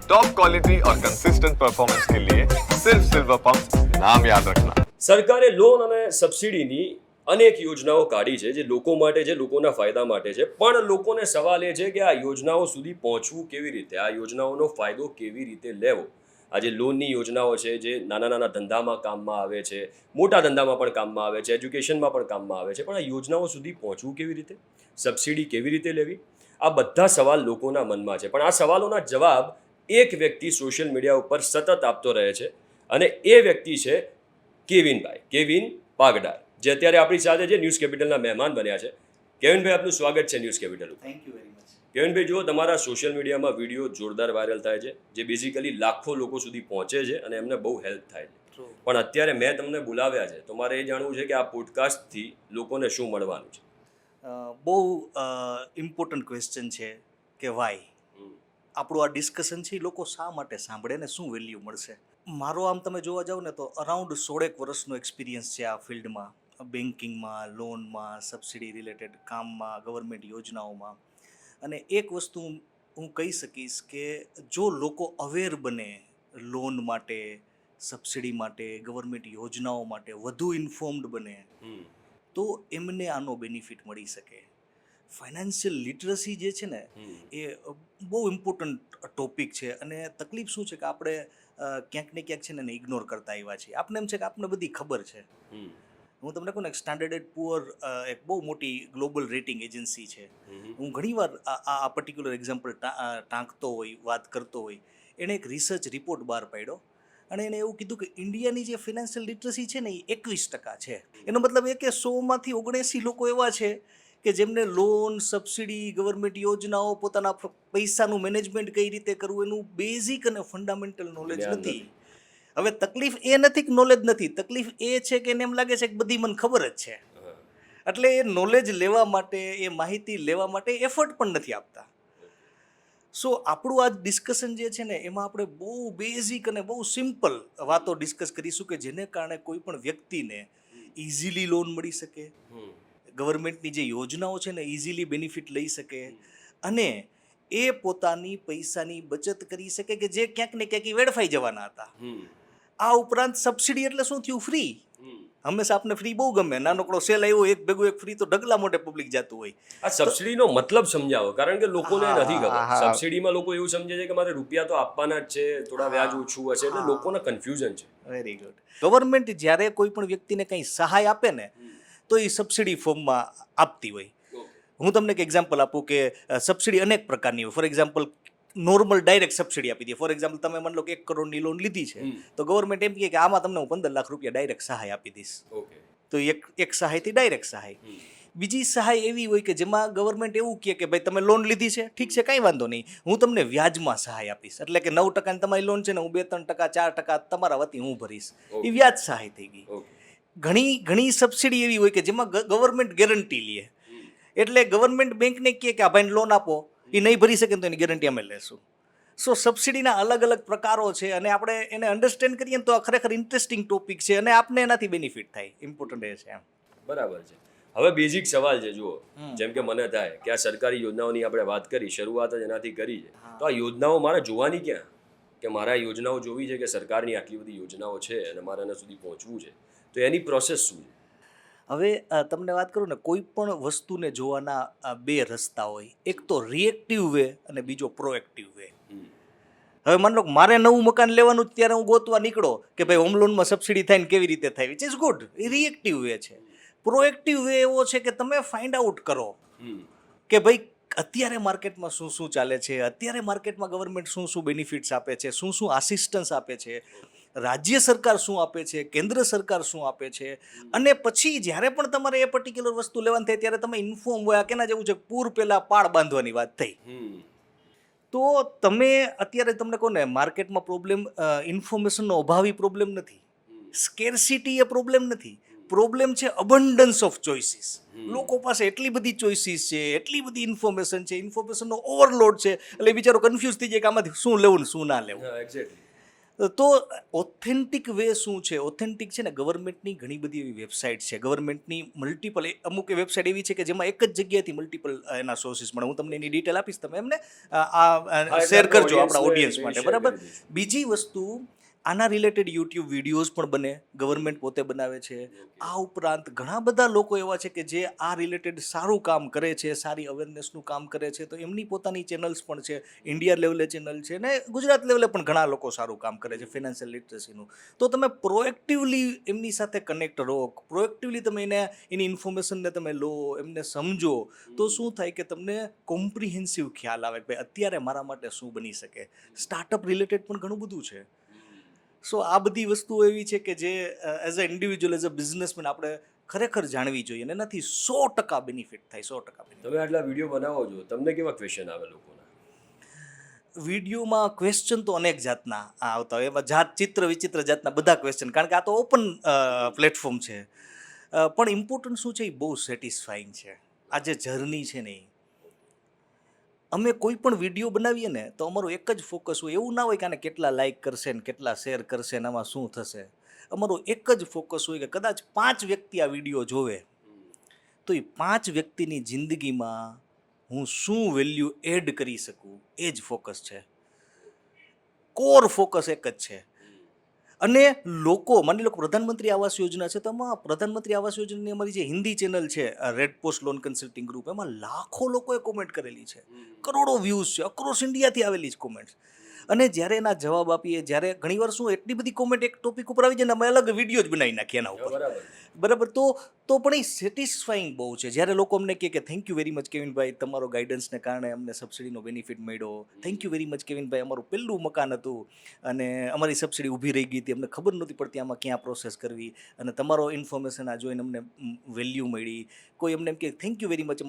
Top quality और consistent performance के लिए सिर्फ सिल्वर पंप नाम याद रखना। સરકારે લોન અને સબસિડીની અનેક યોજનાઓ કાઢી છે જે લોકો માટે છે, લોકોના ફાયદા માટે છે. પણ લોકોને સવાલ એ છે કે આ યોજનાઓ સુધી પહોંચવું કેવી રીતે, આ યોજનાઓનો ફાયદો કેવી રીતે લેવો. આ જે લોનની યોજનાઓ છે જે નાના નાના ધંધામાં કામમાં આવે છે, મોટા ધંધામાં પણ કામમાં આવે છે, એજ્યુકેશનમાં પણ કામમાં આવે છે, પણ આ યોજનાઓ સુધી પહોંચવું કેવી રીતે, સબસિડી કેવી રીતે લેવી, આ બધા સવાલ લોકોના મનમાં છે. પણ આ સવાલોના જવાબ એક વ્યક્તિ સોશિયલ મીડિયા ઉપર સતત આપતો રહે છે અને એ વ્યક્તિ છે કેવિન પાગડાર, જે અત્યારે આપણી સાથે જે ન્યૂઝ કેપિટલના મહેમાન બન્યા છે. કેવિનભાઈ, આપનું સ્વાગત છે ન્યૂઝ કેપિટલ ઉપર. Thank you very much. કેવિનભાઈ, જો તમારા સોશિયલ મીડિયામાં વિડીયો જોરદાર વાયરલ થાય છે, જે બેઝિકલી લાખો લોકો સુધી પહોંચે છે અને એમને બહુ હેલ્પ થાય છે. પણ અત્યારે મેં તમને બોલાવ્યા છે તો મારે એ જાણવું છે કે આ પોડકાસ્ટથી લોકોને શું મળવાનું છે. બહુ ઇમ્પોર્ટન્ટ ક્વેશ્ચન છે કે વાય આપણું આ ડિસ્કશન છે એ લોકો શા માટે સાંભળે ને શું વેલ્યુ મળશે. મારો આમ તમે જોવા જાવ ને તો અરાઉન્ડ 16 વર્ષનો એક્સપિરિયન્સ છે આ ફિલ્ડમાં, બેન્કિંગમાં, લોનમાં, સબસિડી રિલેટેડ કામમાં, ગવર્મેન્ટ યોજનાઓમાં. અને એક વસ્તુ હું કહી શકીશ કે જો લોકો અવેર બને લોન માટે, સબસિડી માટે, ગવર્મેન્ટ યોજનાઓ માટે વધુ ઇન્ફોર્મ્ડ બને તો એમને આનો બેનિફિટ મળી શકે. ફાઇનાન્શિયલ લિટરસી જે છે ને એ બહુ ઇમ્પોર્ટન્ટ ટોપિક છે અને તકલીફ શું છે કે આપણે ક્યાંક ને ક્યાંક છે ને એને ઇગ્નોર કરતા આવ્યા છીએ. આપણે એમ છે કે આપણને બધી ખબર છે. હું તમને કહું ને, સ્ટાન્ડર્ડ એન્ડ પુઅર એક બહુ મોટી ગ્લોબલ રેટિંગ એજન્સી છે. હું ઘણીવાર આ પર્ટિક્યુલર એક્ઝામ્પલ ટાંકતો હોય, વાત કરતો હોય. એણે એક રિસર્ચ રિપોર્ટ બહાર પાડ્યો અને એણે એવું કીધું કે ઇન્ડિયાની જે ફિનાન્શિયલ લિટરસી છે ને એ 21% છે. એનો મતલબ એ કે 100માંથી 79 લોકો એવા છે કે જેમને લોન, સબસિડી, ગવર્મેન્ટ યોજનાઓ, પોતાના પૈસાનું મેનેજમેન્ટ કઈ રીતે કરવું એનું બેઝિક અને ફંડામેન્ટલ નોલેજ નથી. હવે તકલીફ એ નથી કે નોલેજ નથી, તકલીફ એ છે કે એને એમ લાગે છે કે બધી મને ખબર જ છે. એટલે એ નોલેજ લેવા માટે, એ માહિતી લેવા માટે એફર્ટ પણ નથી આપતા. સો આપણું આ ડિસ્કશન જે છે ને એમાં આપણે બહુ બેઝિક અને બહુ સિમ્પલ વાતો ડિસ્કસ કરીશું કે જેને કારણે કોઈ પણ વ્યક્તિને ઇઝીલી લોન મળી શકે, ગવર્મેન્ટની જે યોજનાઓ છે ને ઇઝીલી બેનિફિટ લઈ શકે અને એ પોતાની પૈસાની બચત કરી શકે કે જે ક્યાંક ને ક્યાંક વેડફાઈ જવાના હતા. આ ઉપરાંત સબસિડી એટલે શું થયું? ફ્રી. હંમેશા આપને ફ્રી બહુ ગમે. નાનકડો સેલ આવ્યો, એક ભેગું એક ફ્રી તો ઢગલા મોટે પબ્લિક જતું હોય. આ સબસિડીનો મતલબ સમજાવો, કારણ કે લોકોને નથી ખબર. સબસિડીમાં લોકો એવું સમજે છે કે મારે રૂપિયા તો આપવાના જ છે, થોડા વ્યાજ ઓછું હશે, એટલે લોકોને કન્ફ્યુઝન છે. Very good. ગવર્મેન્ટ જ્યારે કોઈ પણ વ્યક્તિને કંઈ સહાય આપે ને તો એ સબસિડી ફોર્મમાં આપતી હોય. હું તમને એક એક્ઝામ્પલ આપું કે સબસિડી અનેક પ્રકારની હોય. For example, normal direct subsidy આપી દે. ફોર એક્ઝામ્પલ, તમે માની લો કે 1 કરોડની લોન લીધી છે તો ગવર્મેન્ટ એમ કહે કે આમાં તમને હું 15 લાખ રૂપિયા ડાયરેક્ટ સહાય આપી દઈશ. તો એક સહાયથી ડાયરેક્ટ સહાય. બીજી સહાય એવી હોય કે જેમાં ગવર્મેન્ટ એવું કહે કે ભાઈ તમે લોન લીધી છે, ઠીક છે, કાંઈ વાંધો નહીં, હું તમને વ્યાજમાં સહાય આપીશ. એટલે કે 9%ની તમારી લોન છે ને હું 2-3%, 4% તમારા વતી હું ભરીશ. એ વ્યાજ સહાય થઈ ગઈ. ઘણી સબસિડી એવી હોય કે જેમાં ગવર્મેન્ટ ગેરંટી લે. એટલે ગવર્મેન્ટ બેંકને કહે કે આ ભાઈને લોન આપો, એ નહીં ભરી શકે તો એની ગેરંટી અમે લેશું. સો સબસિડીના અલગ અલગ પ્રકારો છે અને આપણે એને અન્ડરસ્ટેન્ડ કરીએ ને તો આ ખરેખર ઇન્ટરેસ્ટિંગ ટોપિક છે અને આપને એનાથી બેનિફિટ થાય. ઇમ્પોર્ટન્ટ એ છે. બરાબર છે. હવે બેઝિક સવાલ છે, જુઓ, જેમ કે મને થાય કે આ સરકારી યોજનાઓની આપણે વાત કરી, શરૂઆત જ એનાથી કરી છે, તો આ યોજનાઓ મારે જોવાની ક્યાં? કે મારે આ યોજનાઓ જોવી છે કે સરકારની આટલી બધી યોજનાઓ છે અને મારે એના સુધી પહોંચવું છે, તો એની પ્રોસેસ શું છે? હવે તમને વાત કરું ને, કોઈ પણ વસ્તુને જોવાના બે રસ્તા હોય. એક તો રિએક્ટિવ વે અને બીજો પ્રોએક્ટિવ વે. હવે માની લો મારે નવું મકાન લેવાનું ત્યારે હું ગોતવા નીકળો કે ભાઈ હોમ લોનમાં સબસિડી થાય ને કેવી રીતે થાય, which is good. A reactive way છે. પ્રોએક્ટિવ વે એવો છે કે તમે ફાઇન્ડ આઉટ કરો કે ભાઈ અત્યારે માર્કેટમાં શું શું ચાલે છે, અત્યારે માર્કેટમાં ગવર્મેન્ટ શું શું બેનિફિટ્સ આપે છે, શું શું આસિસ્ટન્સ આપે છે, રાજ્ય સરકાર શું આપે છે, કેન્દ્ર સરકાર શું આપે છે. અને પછી જ્યારે પણ તમારે એ પર્ટિક્યુલર વસ્તુ લેવાની થાય ત્યારે તમે ઇન્ફોર્મ હોય. કેના જેવું છે, પૂર પહેલા પાળ બાંધવાની વાત થઈ. તો તમે અત્યારે તમને કહો ને, માર્કેટમાં પ્રોબ્લેમ ઇન્ફોર્મેશનનો અભાવી પ્રોબ્લેમ નથી, સ્કેર્સિટી એ પ્રોબ્લેમ નથી. પ્રોબ્લેમ છે અબન્ડન્સ ઓફ ચોઇસીસ. લોકો પાસે એટલી બધી ચોઇસીસ છે, એટલી બધી ઇન્ફોર્મેશન છે, ઇન્ફોર્મેશનનો ઓવરલોડ છે, એટલે બિચારો કન્ફ્યુઝ થઈ જાય કે આમાંથી શું લેવું ને શું ના લેવું. તો ઓથેન્ટિક વે શું છે? ઓથેન્ટિક છે ને, ગવર્મેન્ટની ઘણી બધી એવી વેબસાઇટ છે, ગવર્મેન્ટની મલ્ટિપલ અમુક વેબસાઇટ એવી છે કે જેમાં એક જ જગ્યાએથી મલ્ટિપલ એના સોર્સિસ મળે. હું તમને એની ડિટેલ આપીશ, તમે એમને શેર કરજો આપણા ઓડિયન્સ માટે, બરાબર? બીજી વસ્તુ, આના રિલેટેડ યુટ્યુબ વિડીયોઝ પણ બને, ગવર્મેન્ટ પોતે બનાવે છે. આ ઉપરાંત ઘણા બધા લોકો એવા છે કે જે આ રિલેટેડ સારું કામ કરે છે, સારી અવેરનેસનું કામ કરે છે, તો એમની પોતાની ચેનલ્સ પણ છે. ઇન્ડિયા લેવલે ચેનલ છે ને ગુજરાત લેવલે પણ ઘણા લોકો સારું કામ કરે છે ફિનાન્શિયલ લિટરસીનું. તો તમે પ્રોએક્ટિવલી એમની સાથે કનેક્ટ રહો, પ્રોએક્ટિવલી તમે એની ઇન્ફોર્મેશનને તમે લો, એમને સમજો, તો શું થાય કે તમને કોમ્પ્રિહેન્સિવ ખ્યાલ આવે કે ભાઈ અત્યારે મારા માટે શું બની શકે. સ્ટાર્ટઅપ રિલેટેડ પણ ઘણું બધું છે. સો આ બધી વસ્તુઓ એવી છે કે જે as a individual, as a businessman આપણે ખરેખર જાણવી જોઈએ, અને એનાથી 100% બેનિફિટ થાય, 100% બેનિફિટ. તમે આટલા વિડીયો બનાવો છો, તમને કેવા ક્વેશ્ચન આવે લોકોના? વિડીયોમાં ક્વેશ્ચન તો અનેક જાતના આવતા હોય, એમાં ચિત્ર વિચિત્ર જાતના બધા ક્વેશ્ચન, કારણ કે આ તો ઓપન પ્લેટફોર્મ છે. પણ ઇમ્પોર્ટન્ટ શું છે, એ બહુ સેટિસ્ફાઈંગ છે. આ જે જર્ની છે ને, અમે કોઈ પણ વિડીયો બનાવીએ ને તો અમારું એક જ ફોકસ હોય. એવું ના હોય કે આને કેટલા લાઇક કરશે ને કેટલા શેર કરશે ને આમાં શું થશે. અમારું એક જ ફોકસ હોય કે કદાચ 5 વ્યક્તિ આ વિડીયો જોવે તો એ 5 વ્યક્તિની જિંદગીમાં હું શું વેલ્યુ એડ કરી શકું, એ જ ફોકસ છે. કોર ફોકસ એક જ છે. અને લોકો, માની લો પ્રધાનમંત્રી આવાસ યોજના છે, તો એમાં પ્રધાનમંત્રી આવાસ યોજનાની અમારી જે હિન્દી ચેનલ છે, red post loan consulting group, એમાં લાખો લોકોએ કોમેન્ટ કરેલી છે, કરોડો વ્યૂઝ છે, અક્રોસ ઇન્ડિયાથી આવેલી જ કોમેન્ટ્સ. અને જ્યારે એના જવાબ આપીએ, જ્યારે ઘણીવાર શું એટલી બધી કોમેન્ટ એક ટોપિક ઉપર આવી જાય ને, અમે અલગ વિડીયો જ બનાવી નાખીએ એના ઉપર, બરાબર? તો પણ એ સેટિસ્ફાઈંગ બહુ છે જ્યારે લોકો અમને કહે કે થેન્ક યુ વેરી મચ કેવિનભાઈ, તમારો ગાઈડન્સને કારણે અમને સબસિડીનો બેનિફિટ મળ્યો. થેન્ક યુ વેરી મચ કેવિનભાઈ, અમારું પહેલું મકાન હતું અને અમારી સબસિડી ઊભી રહી ગઈ હતી, અમને ખબર નહોતી પડતી આમાં ક્યાં પ્રોસેસ કરવી, અને તમારો ઇન્ફોર્મેશન આ જોઈને અમને વેલ્યુ મળી. કોઈ એમને એમ કે થેન્ક યુ વેરી મચ,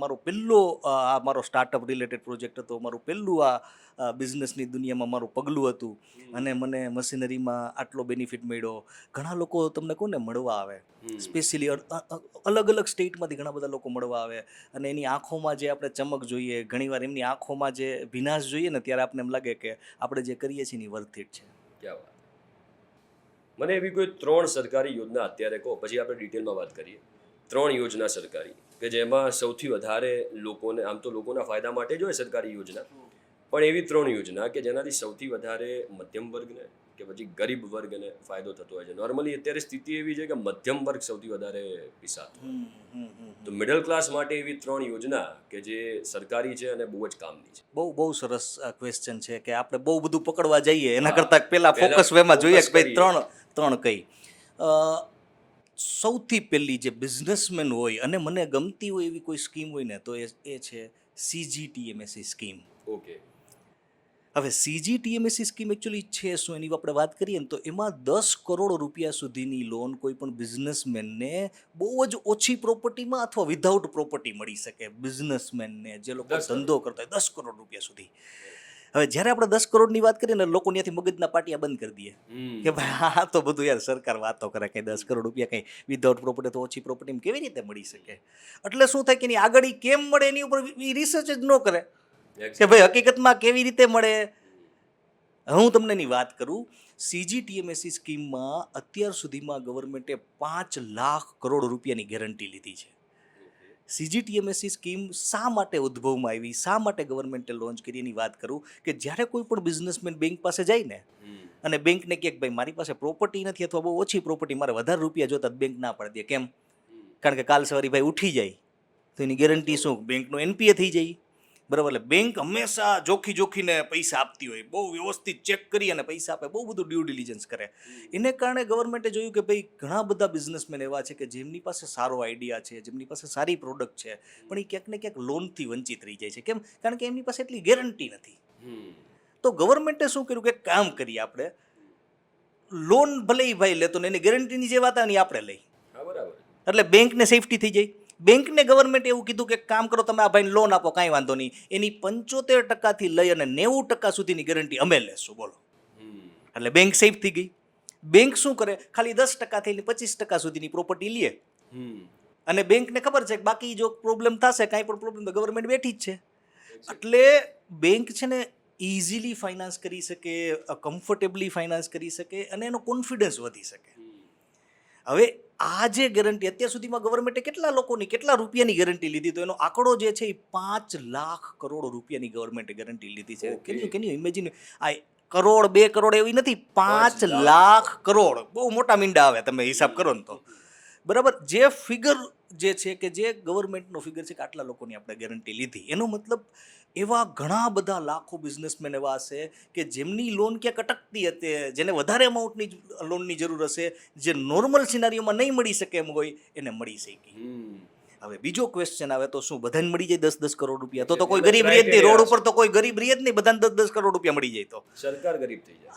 મારો સ્ટાર્ટઅપ રિલેટેડ પ્રોજેક્ટ હતો, મારું પહેલું આ બિઝનેસની દુનિયામાં મારું પગલું હતું અને મને મશીનરીમાં આટલો બેનિફિટ મળ્યો. ઘણા લોકો તમને કોને મળવા આવે, સ્પેશિયલી અલગ અલગ સ્ટેટમાંથી ઘણા બધા લોકો મળવા આવે, અને એની આંખોમાં જે આપણે ચમક જોઈએ, ઘણીવાર એમની આંખોમાં જે ભીનાશ જોઈએ ને, ત્યારે આપણને એમ લાગે કે આપણે જે કરીએ છીએ એ વર્થ ઇટ છે. ક્યાં વાત. મને એવી કોઈ 3 સરકારી યોજના અત્યારે કહો, પછી આપણે ડિટેલમાં વાત કરીએ. 3 યોજના સરકારી કે જેમાં સૌથી વધારે લોકોને, આમ તો લોકોના ફાયદા માટે જ હોય સરકારી યોજના, પણ એવી 3 યોજના કે જેનાથી સૌથી વધારે મધ્યમ વર્ગને કે પછી ગરીબ વર્ગને ફાયદો થતો હોય છે. નોર્મલી અત્યારે સ્થિતિ એવી છે કે મધ્યમ વર્ગ સૌથી વધારે પીસાતો હોય, તો મિડલ ક્લાસ માટે એવી 3 યોજના કે જે સરકારી છે અને બહુ જ કામની છે. બહુ સરસ ક્વેશ્ચન છે કે આપણે બહુ બધું પકડવા જઈએ એના કરતાં પહેલા ફોકસ વેમાં જોઈએ કે ભાઈ ત્રણ કઈ. સૌથી પહેલી જે બિઝનેસમેન હોય અને મને ગમતી હોય એવી કોઈ સ્કીમ હોય ને, તો એ છે CGTMSE સ્કીમ. ઓકે. હવે CGTMSE સ્કીમ એકચ્યુઅલી છે શું, એની આપણે વાત કરીએ ને, તો એમાં 10 કરોડ રૂપિયા સુધીની લોન કોઈ પણ બિઝનેસમેનને બહુ જ ઓછી પ્રોપર્ટીમાં અથવા વિધાઉટ પ્રોપર્ટી મળી શકે. બિઝનેસમેનને, જે લોકો ધંધો કરતા હોય, 10 કરોડ રૂપિયા સુધી. હવે જ્યારે આપણે 10 કરોડની વાત કરીએ ને, લોકો ત્યાંથી મગજના પાટિયા બંધ કરી દઈએ કે ભાઈ આ તો બધું યાર સરકાર વાતો કરે કે 10 કરોડ રૂપિયા કંઈ વિધાઉટ પ્રોપર્ટી તો ઓછી પ્રોપર્ટીમાં કેવી રીતે મળી શકે. એટલે શું થાય કે એની આગળ કેમ મળે એની ઉપર રિસર્ચ જ ન કરે કે ભાઈ હકીકતમાં કેવી રીતે મળે. હું તમને એની વાત કરું. CGTMSE સ્કીમમાં અત્યાર સુધીમાં ગવર્મેન્ટે 5 લાખ કરોડ રૂપિયાની ગેરંટી લીધી છે. CGTMSE સ્કીમ શા માટે ઉદ્ભવમાં આવી, શા માટે ગવર્મેન્ટે લોન્ચ કરી, એની વાત કરું કે જ્યારે કોઈ પણ બિઝનેસમેન બેંક પાસે જાય ને અને બેંકને કહે કે ભાઈ મારી પાસે પ્રોપર્ટી નથી અથવા બહુ ઓછી પ્રોપર્ટી, મારે વધારે રૂપિયા જોતા, બેંક ના પાડી દે. કેમ? કારણ કે કાલ સવારે ભાઈ ઉઠી જાય તો એની ગેરંટી શું? બેંકનો NPA થઈ જાય, બરાબર? એટલે બેંક હંમેશા જોખીને પૈસા આપતી હોય, બહુ વ્યવસ્થિત ચેક કરી અને પૈસા આપે, બહુ બધું ડ્યુ ડિલિજન્સ કરે. એને કારણે ગવર્મેન્ટે જોયું કે ભાઈ ઘણા બધા બિઝનેસમેન એવા છે કે જેમની પાસે સારો આઈડિયા છે, જેમની પાસે સારી પ્રોડક્ટ છે, પણ એ ક્યાંક ને ક્યાંક લોનથી વંચિત રહી જાય છે. કેમ? કારણ કે એમની પાસે એટલી ગેરંટી નથી. તો ગવર્મેન્ટે શું કર્યું કે કામ કરીએ આપણે, લોન ભલે ભાઈ લેતો ને એની ગેરંટીની જે વાત આવે ને આપણે લઈ, એટલે બેંકને સેફટી થઈ જાય. બેંકને ગવર્મેન્ટ એવું કીધું કે કામ કરો, તમે આ ભાઈને લોન આપો, કાંઈ વાંધો નહીં, એની 75% લઈ અને 90% સુધીની ગેરંટી અમે લેશું, બોલો. એટલે બેંક સેફ થઈ ગઈ. બેંક શું કરે, ખાલી 10% થી 25% સુધીની પ્રોપર્ટી લે, અને બેંકને ખબર છે કે બાકી જો પ્રોબ્લેમ થશે, કાંઈ પણ પ્રોબ્લેમ, તો ગવર્મેન્ટ બેઠી જ છે. એટલે બેંક છે ને ઇઝીલી ફાઇનાન્સ કરી શકે, કમ્ફર્ટેબલી ફાઇનાન્સ કરી શકે અને એનો કોન્ફિડન્સ વધી શકે. હવે આ જે ગેરંટી અત્યાર સુધીમાં ગવર્મેન્ટે કેટલા રૂપિયાની ગેરંટી લીધી, તો એનો આંકડો જે છે એ 5 લાખ કરોડ રૂપિયાની ગવર્મેન્ટે ગેરંટી લીધી છે. Can you imagine? આ કરોડ 2 કરોડ એવી નથી, 5 લાખ કરોડ. બહુ મોટા મીંડા આવે તમે હિસાબ કરો ને તો. બરાબર, જે ફિગર જે છે કે જે ગવર્મેન્ટનો ફિગર છે કે આટલા લોકોની આપણે ગેરંટી લીધી, એનો મતલબ એવા ઘણા બધા લાખો બિઝનેસમેન એવા હશે કે જેમની લોન ક્યાંક અટકતી હતી, જેને વધારે અમાઉન્ટની લોનની જરૂર હશે, જે નોર્મલ સિનારીઓમાં નહીં મળી શકે એમ હોય, એને મળી શકી. હવે બીજો ક્વેશ્ચન આવે તો શું બધાને મળી જાય 10-10 કરોડ રૂપિયા? તો કોઈ ગરીબ રહે જ નહીં. રોડ ઉપર તો કોઈ ગરીબ રહે જ નહીં, બધાને 10-10 કરોડ રૂપિયા મળી જાય તો સરકાર ગરીબ થઈ જાય.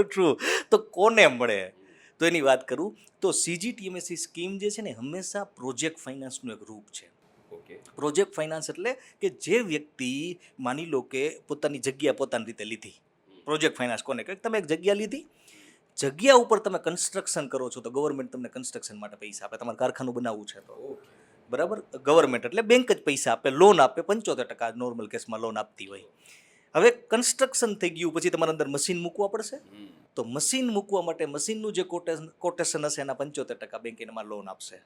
ટ્રુ. તો કોને મળે? તો એની વાત કરું તો CGTMSE સ્કીમ જે છે ને હંમેશા પ્રોજેક્ટ ફાઇનાન્સનું એક રૂપ છે. પ્રોજેક્ટ ફાઇનાન્સ એટલે કે જે વ્યક્તિ માની લો કે પોતાની જગ્યા પોતાની રીતે લીધી. પ્રોજેક્ટ ફાઇનાન્સ કોને કહે? તમે એક જગ્યા લીધી, જગ્યા ઉપર તમે કન્સ્ટ્રક્શન કરો છો તો ગવર્મેન્ટ તમને કન્સ્ટ્રક્શન માટે પૈસા આપે. તમારે કારખાનું બનાવવું છે તો બરાબર, ગવર્મેન્ટ એટલે બેંક જ પૈસા આપે, લોન આપે. 75% નોર્મલ કેસમાં લોન આપતી હોય. હવે કન્સ્ટ્રક્શન થઈ ગયું પછી તમારે અંદર મશીન મૂકવા પડશે, તો મશીન મૂકવા માટે મશીનનું જે કોટેશન હશે એના 75% બેંક એનામાં લોન આપશે.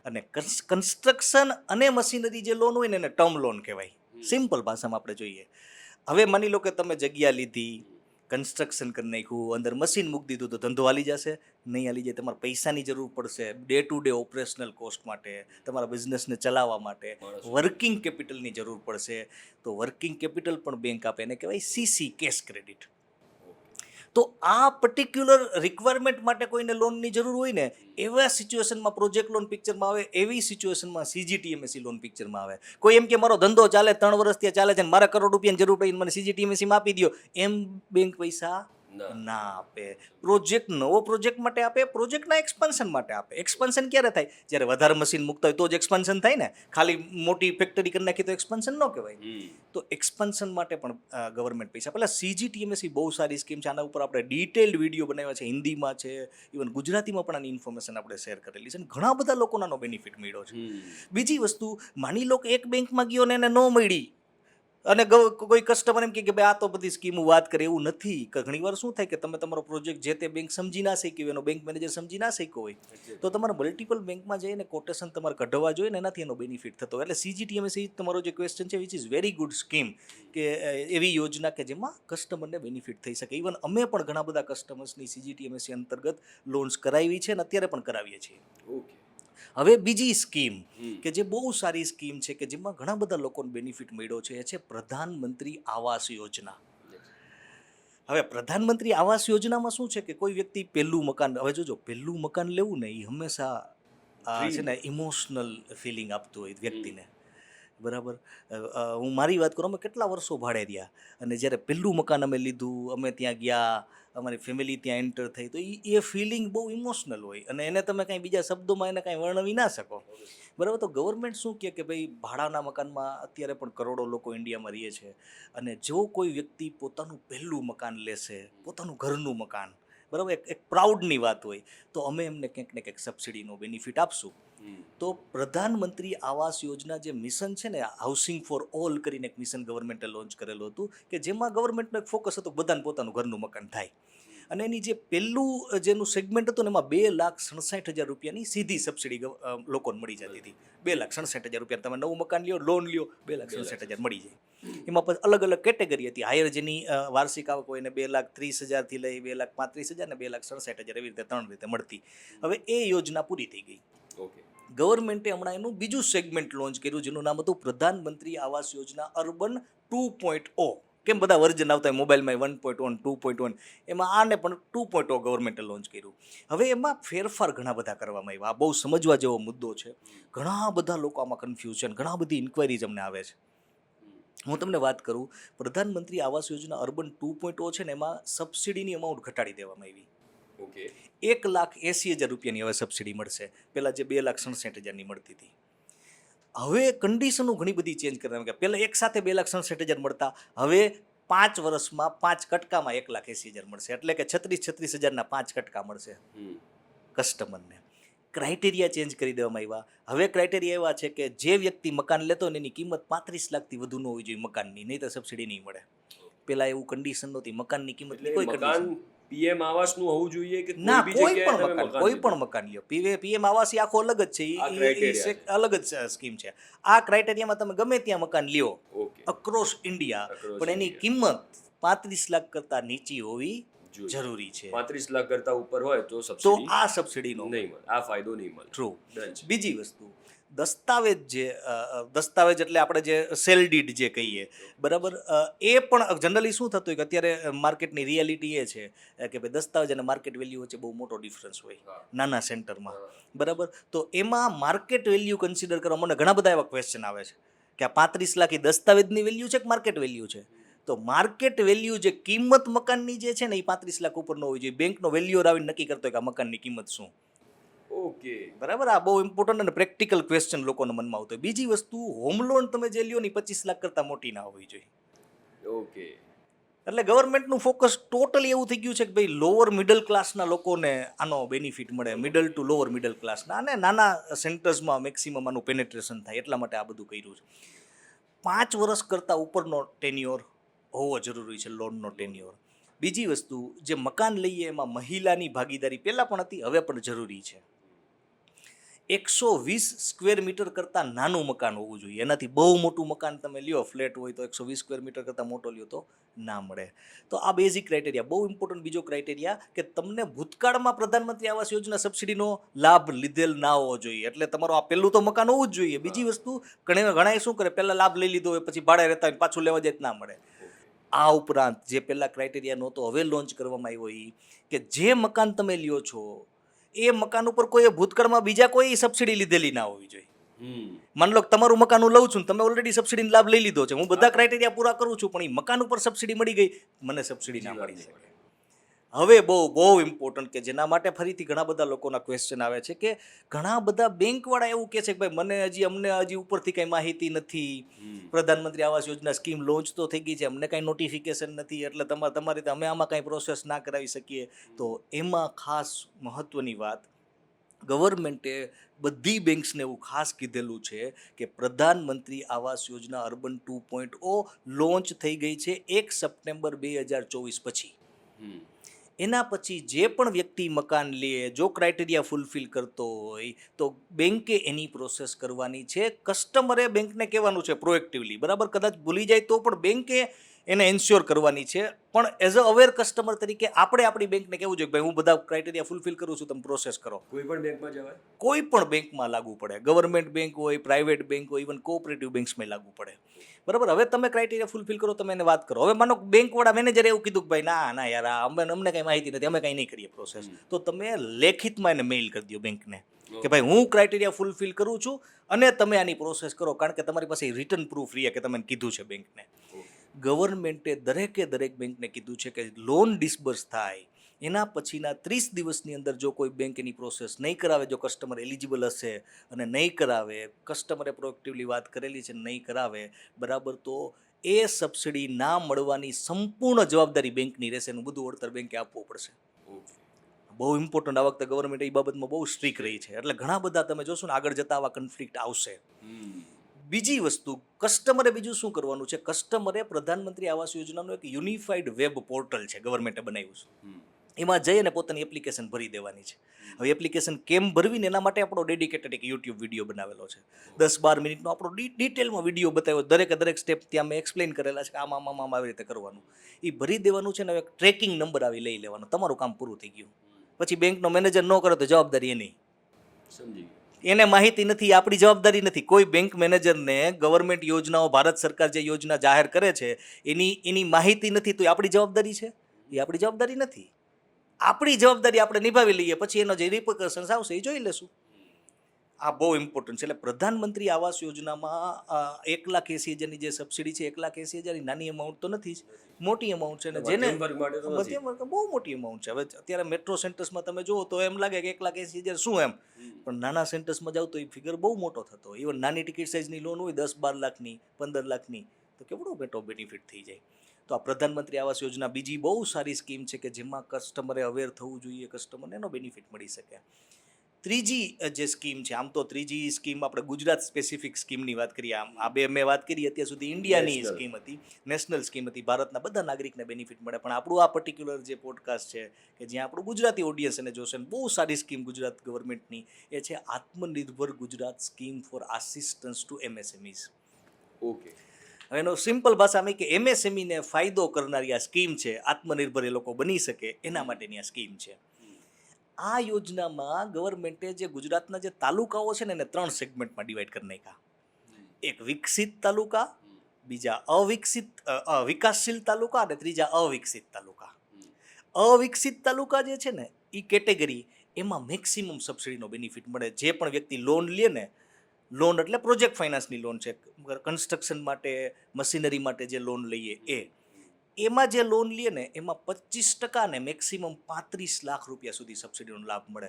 અને કન્સ્ટ્રક્શન અને મશીનરી જે લોન હોય ને એને ટર્મ લોન કહેવાય. સિમ્પલ ભાષામાં આપણે જોઈએ. હવે માની લો કે તમે જગ્યા લીધી, કન્સ્ટ્રક્શન કરી નાખ્યું, અંદર મશીન મૂકી દીધું, તો ધંધો હાલી જશે? નહીં હાલી જાય. તમારે પૈસાની જરૂર પડશે day to day operational cost માટે, તમારા બિઝનેસને ચલાવવા માટે વર્કિંગ કેપિટલની જરૂર પડશે. તો વર્કિંગ કેપિટલ પણ બેંક આપે, એને કહેવાય CC, કેશ ક્રેડિટ. તો આ પર્ટિક્યુલર રિક્વાયરમેન્ટ માટે કોઈને લોનની જરૂર હોય ને, એવા સિચ્યુએશનમાં પ્રોજેક્ટ લોન પિક્ચરમાં આવે, એવી સિચ્યુએશનમાં CGTMSE લોન પિક્ચરમાં આવે. કોઈ એમ કે મારો ધંધો ચાલે 3 વર્ષ ત્યાં ચાલે છે ને મારે કરોડ રૂપિયાની જરૂર પડી, મને CGTMSE માં આપી દો, એમ બેંક પૈસા ના આપે. પ્રોજેક્ટ નવો પ્રોજેક્ટ માટે આપે, પ્રોજેક્ટના એક્સપાન્શન માટે આપે. એક્સપાન્શન ક્યારે થાય? જ્યારે વધારે મશીન મૂકતા હોય તો જ એક્સપાન્શન થાય ને. ખાલી મોટી ફેક્ટરી કરી નાખી તો એક્સપાન્શન ન કહેવાય. તો એક્સપાન્શન માટે પણ ગવર્મેન્ટ પૈસા. પહેલાં CGTMSE બહુ સારી સ્કીમ છે. આના ઉપર આપણે ડિટેલ્ડ વિડીયો બનાવ્યા છે, હિન્દીમાં છે, ઇવન ગુજરાતીમાં પણ આની ઇન્ફોર્મેશન આપણે શેર કરેલી છે. ઘણા બધા લોકોને આનો બેનિફિટ મળ્યો છે. બીજી વસ્તુ, માની લો કે એક બેંકમાં ગયો ને એને ન મળી અને કોઈ કસ્ટમર એમ કે ભાઈ આ તો બધી સ્કીમો વાત કરે, એવું નથી. ઘણીવાર શું થાય કે તમે તમારો પ્રોજેક્ટ જે તે બેંક સમજી ના શક્યો, એનો બેંક મેનેજર સમજી ના શક્યો હોય, તો તમારે મલ્ટિપલ બેંકમાં જઈને કોટેશન તમારે કઢાવવા જોઈએ ને, એનાથી એનો બેનિફિટ થતો હોય. એટલે CGTMSE તમારો જે ક્વેશ્ચન છે, which is very good scheme, કે એવી યોજના કે જેમાં કસ્ટમરને બેનિફિટ થઈ શકે. ઇવન અમે પણ ઘણા બધા કસ્ટમર્સની CGTMSE અંતર્ગત લોન્સ કરાવી છે અને અત્યારે પણ કરાવીએ છીએ. હવે બીજી સ્કીમ કે જે બહુ સારી સ્કીમ છે કે જેમાં ઘણા બધા લોકોને બેનિફિટ મળ્યો છે, એ છે પ્રધાનમંત્રી આવાસ યોજના. હવે પ્રધાનમંત્રી આવાસ યોજનામાં શું છે કે કોઈ વ્યક્તિ પહેલું મકાન, હવે જોજો પહેલું મકાન લેવું ને એ હંમેશા છે ને ઇમોશનલ ફિલિંગ આપતું હોય વ્યક્તિને. બરાબર, હું મારી વાત કરું, અમે કેટલા વર્ષો ભાડે રહ્યા અને જ્યારે પહેલું મકાન અમે લીધું, અમે ત્યાં ગયા, અમારી ફેમિલી ત્યાં એન્ટર થઈ, તો એ ફિલિંગ બહુ ઇમોશનલ હોય અને એને તમે કાંઈ બીજા શબ્દોમાં એને કાંઈ વર્ણવી ના શકો. બરાબર, તો ગવર્મેન્ટ શું કહે કે ભાઈ ભાડાના મકાનમાં અત્યારે પણ કરોડો લોકો ઇન્ડિયામાં રહે છે, અને જો કોઈ વ્યક્તિ પોતાનું પહેલું મકાન લેશે, પોતાનું ઘરનું મકાન, બરાબર, એક પ્રાઉડની વાત હોય, તો અમે એમને ક્યાંક ને ક્યાંક સબસિડીનો બેનિફિટ આપશું. તો પ્રધાનમંત્રી આવાસ યોજના જે મિશન છે ને, હાઉસિંગ ફોર ઓલ કરીને એક મિશન ગવર્મેન્ટે લોન્ચ કરેલું હતું, કે જેમાં ગવર્મેન્ટનો એક ફોકસ હતો બધાને પોતાનું ઘરનું મકાન થાય. અને એની જે પહેલું જેનું સેગમેન્ટ હતું ને, એમાં 2,67,000 રૂપિયાની સીધી સબસિડી લોકોને મળી જતી હતી. 2,67,000 રૂપિયા તમે નવું મકાન લ્યો, લોન લ્યો, 2,67,000 મળી જાય. એમાં પછી અલગ અલગ કેટેગરી હતી. હાયર જેની વાર્ષિક આવક હોય એને 2,30,000 થી લઈ 2,35,000 ને 2,67,000 એવી રીતે 3 રીતે મળતી. હવે એ યોજના પૂરી થઈ ગઈ. ગવર્મેન્ટે હમણાં એનું બીજું સેગમેન્ટ લોન્ચ કર્યું, જેનું નામ હતું પ્રધાનમંત્રી આવાસ યોજના અર્બન 2.0. કેમ બધા વર્જન આવતા હોય મોબાઈલમાં 1.1, 2.1, એમાં આને પણ 2.0 ગવર્મેન્ટે લોન્ચ કર્યું. હવે એમાં ફેરફાર ઘણા બધા કરવામાં આવ્યા. આ બહુ સમજવા જેવો મુદ્દો છે. ઘણા બધા લોકો આમાં કન્ફ્યુઝન, ઘણા બધી ઇન્ક્વાયરીઝ અમને આવે છે. હું તમને વાત કરું, પ્રધાનમંત્રી આવાસ યોજના અર્બન 2.0 છે ને, એમાં સબસિડીની અમાઉન્ટ ઘટાડી દેવામાં આવી. 1,80,000 રૂપિયાની હવે સબસિડી મળશે. પહેલાં જે 2,67,000ની મળતી હતી. હવે કન્ડિશનો ઘણી બધી ચેન્જ કરવામાં ગયા. પહેલાં એક સાથે 2,67,000 મળતા, હવે 5 વર્ષમાં 5 કટકામાં 1,80,000 મળશે. એટલે કે 36,000ના 5 કટકા મળશે કસ્ટમરને. ક્રાઇટેરિયા ચેન્જ કરી દેવામાં આવ્યા. હવે ક્રાઇટેરિયા એવા છે કે જે વ્યક્તિ મકાન લેતો હોય એની કિંમત 35 લાખથી વધુ ન હોવી જોઈએ મકાનની, નહીં તો સબસિડી નહીં મળે. પેલા એવું કન્ડિશન નહોતી, મકાનની કિંમતની કોઈ મકાન કન્ડિશન પીએમ આવાસનું હોવું જોઈએ કે ના, કોઈ બી કોઈ જગ્યાએ પણ તમે મકાન, કોઈ લીધું? પણ મકાન લ્યો, પીએમ આવાસ એ આખો અલગ જ છે, આ criteria છે. અલગ જ સ્કીમ છે. આ ક્રાઇટેરિયામાં તમે ગમે ત્યાં મકાન લ્યો ઓકે, અક્રોસ ઇન્ડિયા, Across પણ એની India. કિંમત 35 લાખ કરતા નીચી હોવી જોઈએ. જરૂરી છે, 35 લાખ કરતા ઉપર હોય તો તો સબસિડી આ સબસિડીનો નહીં મળે, આ ફાયદો નહીં મળે. ટ્રુ. Done છે. બીજી વસ્તુ, દસ્તાવેજ જે દસ્તાવેજ એટલે આપણે જે સેલ ડીડ જે કહીએ, બરાબર, એ પણ જનરલી શું થતું હોય કે અત્યારે માર્કેટની રિયાલિટી એ છે કે ભાઈ દસ્તાવેજ અને માર્કેટ વેલ્યુ વચ્ચે બહુ મોટો ડિફરન્સ હોય હા. નાના સેન્ટરમાં, હા. બરાબર. તો એમાં માર્કેટ વેલ્યુ કન્સિડર કરવા મને ઘણા બધા એવા ક્વેશ્ચન આવે છે કે આ 35 લાખ એ દસ્તાવેજની વેલ્યુ છે કે માર્કેટ વેલ્યુ છે? તો માર્કેટ વેલ્યુ જે કિંમત મકાનની જે છે ને એ 35 લાખ ઉપર ન હોવી જોઈએ. બેંકનો વેલ્યુઅર આવીને નક્કી કરતો હોય કે આ મકાનની કિંમત શું, ઓકે, બરાબર. આ બહુ ઇમ્પોર્ટન્ટ અને પ્રેક્ટિકલ ક્વેશ્ચન લોકોના મનમાં આવતો હોય. બીજી વસ્તુ, હોમ લોન તમે જે લ્યો ને 25 લાખ કરતાં મોટી ના હોવી જોઈએ. ઓકે. એટલે ગવર્મેન્ટનું ફોકસ ટોટલી એવું થઈ ગયું છે કે ભાઈ લોઅર મિડલ ક્લાસના લોકોને આનો બેનિફિટ મળે, મિડલ ટુ લોઅર મિડલ ક્લાસના, અને નાના સેન્ટર્સમાં મેક્સિમમ આનું પેનેટ્રેશન થાય એટલા માટે આ બધું કર્યું છે. 5 વર્ષ કરતાં ઉપરનો ટેન્યોર હોવો જરૂરી છે, લોનનો ટેન્યોર. બીજી વસ્તુ, જે મકાન લઈએ એમાં મહિલાની ભાગીદારી પહેલાં પણ હતી, હવે પણ જરૂરી છે. 120 સ્ક્વેર મીટર કરતાં નાનું મકાન હોવું જોઈએ. એનાથી બહુ મોટું મકાન તમે લ્યો, ફ્લેટ હોય તો 120 સ્ક્વેર મીટર કરતાં મોટો લ્યો તો ના મળે. તો આ બેઝિક ક્રાઇટેરિયા. બહુ ઇમ્પોર્ટન્ટ બીજો ક્રાઇટેરિયા કે તમને ભૂતકાળમાં પ્રધાનમંત્રી આવાસ યોજના સબસિડીનો લાભ લીધેલ ના હોવો જોઈએ. એટલે તમારું આ પહેલું તો મકાન હોવું જ જોઈએ. બીજી વસ્તુ, ઘણા શું કરે, પહેલાં લાભ લઈ લીધો હોય પછી ભાડે રહેતા હોય, પાછું લેવા જાય ના મળે. આ ઉપરાંત જે પહેલાં ક્રાઇટેરિયા નહોતો હવે લોન્ચ કરવામાં આવ્યો એ કે જે મકાન તમે લ્યો છો એ મકાન ઉપર કોઈ ભૂતકાળમાં બીજા કોઈ સબસિડી લીધેલી ના હોવી જોઈએ. માની લો કે તમારું મકાન હું લઉં છું ને તમે ઓલરેડી સબસિડીનો લાભ લઈ લીધો છે, હું બધા ક્રાઇટેરિયા પૂરા કરું છું, પણ એ મકાન ઉપર સબસિડી મળી ગઈ, મને સબસિડી ના મળી શકે. હવે બહુ ઇમ્પોર્ટન્ટ કે જેના માટે ફરીથી ઘણા બધા લોકોના ક્વેશ્ચન આવે છે કે ઘણા બધા બેંકવાળા એવું કહે છે કે ભાઈ અમને હજી ઉપરથી કંઈ માહિતી નથી, પ્રધાનમંત્રી આવાસ યોજના સ્કીમ લોન્ચ તો થઈ ગઈ છે, અમને કાંઈ નોટિફિકેશન નથી, એટલે તમારી રીતે અમે આમાં કાંઈ પ્રોસેસ ના કરાવી શકીએ. તો એમાં ખાસ મહત્ત્વની વાત, ગવર્મેન્ટે બધી બેંક્સને એવું ખાસ કીધેલું છે કે પ્રધાનમંત્રી આવાસ યોજના અર્બન 2.0 લોન્ચ થઈ ગઈ છે 1 સપ્ટેમ્બર 2024 પછી. એના પછી જે પણ વ્યક્તિ મકાન લે, જો ક્રાઇટેરિયા ફૂલફિલ કરતો હોય તો બેંકે એની પ્રોસેસ કરવાની છે. કસ્ટમરે બેંકને કહેવાનું છે પ્રોએક્ટિવલી, બરાબર. કદાચ ભૂલી જાય તો પણ બેંકે એને એન્શ્યોર કરવાની છે. પણ એઝ અ અવેર કસ્ટમર તરીકે આપણે આપણી બેંકને કહેવું જોઈએ કે ભાઈ હું બધા ક્રાઇટેરિયા ફૂલફિલ કરું છું, તમે પ્રોસેસ કરો. કોઈ પણ બેંકમાં જવાય? કોઈ પણ બેંકમાં લાગુ પડે. ગવર્મેન્ટ બેંક હોય, પ્રાઇવેટ બેંક હોય, ઇવન કોઓપરેટિવ બેંક્સમાં લાગુ પડે, બરાબર. હવે તમે ક્રાઇટેરિયા ફૂલફિલ કરો, તમે એને વાત કરો. હવે માનો બેંકવાળા મેનેજરે એવું કીધું કે ભાઈ ના યાર, અમને કંઈ માહિતી નથી, અમે કંઈ નહીં કરીએ પ્રોસેસ, તો તમે લેખિતમાં એને મેઇલ કરી દો બેંકને કે ભાઈ હું ક્રાઇટેરિયા ફૂલફિલ કરું છું અને તમે આની પ્રોસેસ કરો, કારણ કે તમારી પાસે રિટર્ન પ્રૂફ રહે કે તમે કીધું છે બેંકને. ગવર્મેન્ટે દરેક બેંકને કીધું છે કે લોન ડિસ્બર્સ થાય એના પછીના 30 દિવસની અંદર જો કોઈ બેંક એની પ્રોસેસ નહીં કરાવે, જો કસ્ટમર એલિજિબલ હશે અને નહીં કરાવે, કસ્ટમરે પ્રોએક્ટિવલી વાત કરેલી છે, નહીં કરાવે, બરાબર, તો એ સબસિડી ના મળવાની સંપૂર્ણ જવાબદારી બેંકની રહેશે. એનું બધું વળતર બેંકે આપવું પડશે. બહુ ઇમ્પોર્ટન્ટ. આ વખતે ગવર્મેન્ટ એ બાબતમાં બહુ સ્ટ્રિક્ટ રહી છે. એટલે ઘણા બધા તમે જોશો ને આગળ જતાં આવા કન્ફ્લિક્ટ આવશે. બીજી વસ્તુ, કસ્ટમરે બીજું શું કરવાનું છે, કસ્ટમરે પ્રધાનમંત્રી આવાસ યોજનાનું એક યુનિફાઈડ વેબ પોર્ટલ છે, ગવર્મેન્ટે બનાવ્યું છે. એમાં જઈ અને પોતાની એપ્લિકેશન ભરી દેવાની છે. હવે એપ્લિકેશન કેમ ભરવી ને એના માટે આપણો ડેડિકેટેડ એક યુટ્યુબ વિડીયો બનાવેલો છે. 10-12 મિનિટનો આપણો ડિટેલમાં વિડીયો બતાવ્યો, દરેક સ્ટેપ ત્યાં મેં એક્સપ્લેન કરેલા છે કે આમ આવી રીતે કરવાનું. એ ભરી દેવાનું છે ને એક ટ્રેકિંગ નંબર આવી લઈ લેવાનો, તમારું કામ પૂરું થઈ ગયું. પછી બેંકનો મેનેજર ન કરે તો જવાબદારી એની. સમજી. એને માહિતી નથી, આપણી જવાબદારી નથી. કોઈ બેંક મેનેજરને ગવર્મેન્ટ યોજનાઓ, ભારત સરકાર જે યોજના જાહેર કરે છે એની માહિતી નથી, તો એ આપણી જવાબદારી છે? એ આપણી જવાબદારી નથી. આપણી જવાબદારી આપણે નિભાવી લઈએ, પછી એનો જે રિપર્કશન્સ આવશે એ જોઈ લેશું. આ બહુ ઇમ્પોર્ટન્ટ છે. એટલે પ્રધાનમંત્રી આવાસ યોજનામાં 1,80,000ની જે સબસિડી છે, 1,80,000 નાની અમાઉન્ટ તો નથી જ, મોટી અમાઉન્ટ છે. અને જેને મધ્યમ વર્ગ માટે તો નથી. મધ્યમ વર્ગ બહુ મોટી અમાઉન્ટ છે. હવે અત્યારે મેટ્રો સેન્ટર્સમાં તમે જુઓ તો એમ લાગે કે 1,80,000 શું એમ, પણ નાના સેન્ટર્સમાં જાવ તો એ ફિગર બહુ મોટો થતો હોય. ઇવન નાની ટિકિટ સાઇઝની લોન હોય 10-12 લાખની, 15 લાખની, તો કેવડો મોટો બેનિફિટ થઈ જાય. તો આ પ્રધાનમંત્રી આવાસ યોજના બીજી બહુ સારી સ્કીમ છે કે જેમાં કસ્ટમરે અવેર થવું જોઈએ, કસ્ટમરને એનો બેનિફિટ મળી શકે. ત્રીજી જે સ્કીમ છે, આમ તો ત્રીજી સ્કીમ આપણે ગુજરાત સ્પેસિફિક સ્કીમની વાત કરીએ, આ બે મેં વાત કરી અત્યાર સુધી ઇન્ડિયાની National. સ્કીમ હતી, નેશનલ સ્કીમ હતી, ભારતના બધા નાગરિકને બેનિફિટ મળે. પણ આપણું આ પર્ટિક્યુલર જે પોડકાસ્ટ છે કે જ્યાં આપણું ગુજરાતી ઓડિયન્સ એને જોશે ને, બહુ સારી સ્કીમ ગુજરાત ગવર્મેન્ટની, એ છે Atmanirbhar Gujarat scheme for assistance to MSMEs. Okay. હવે એનો સિમ્પલ ભાષામાં કે MSME ને ફાયદો કરનારી આ સ્કીમ છે, આત્મનિર્ભર એ લોકો બની શકે એના માટેની આ સ્કીમ છે. આ યોજનામાં ગવર્મેન્ટે જે ગુજરાતના જે તાલુકાઓ છે ને એને 3 સેગમેન્ટમાં ડિવાઈડ કરી નાખ્યા. એક વિકસિત તાલુકા, બીજા વિકાસશીલ તાલુકા અને ત્રીજા અવિકસિત તાલુકા. અવિકસિત તાલુકા જે છે ને એ કેટેગરી, એમાં મેક્સિમમ સબસિડીનો બેનિફિટ મળે. જે પણ વ્યક્તિ લોન લે ને, લોન એટલે પ્રોજેક્ટ ફાઇનાન્સની લોન છે, કન્સ્ટ્રક્શન માટે, મશીનરી માટે જે લોન લઈએ એમાં જે લોન લે ને એમાં 25% ને મેક્સિમમ 35 લાખ રૂપિયા સુધી સબસિડીનો લાભ મળે.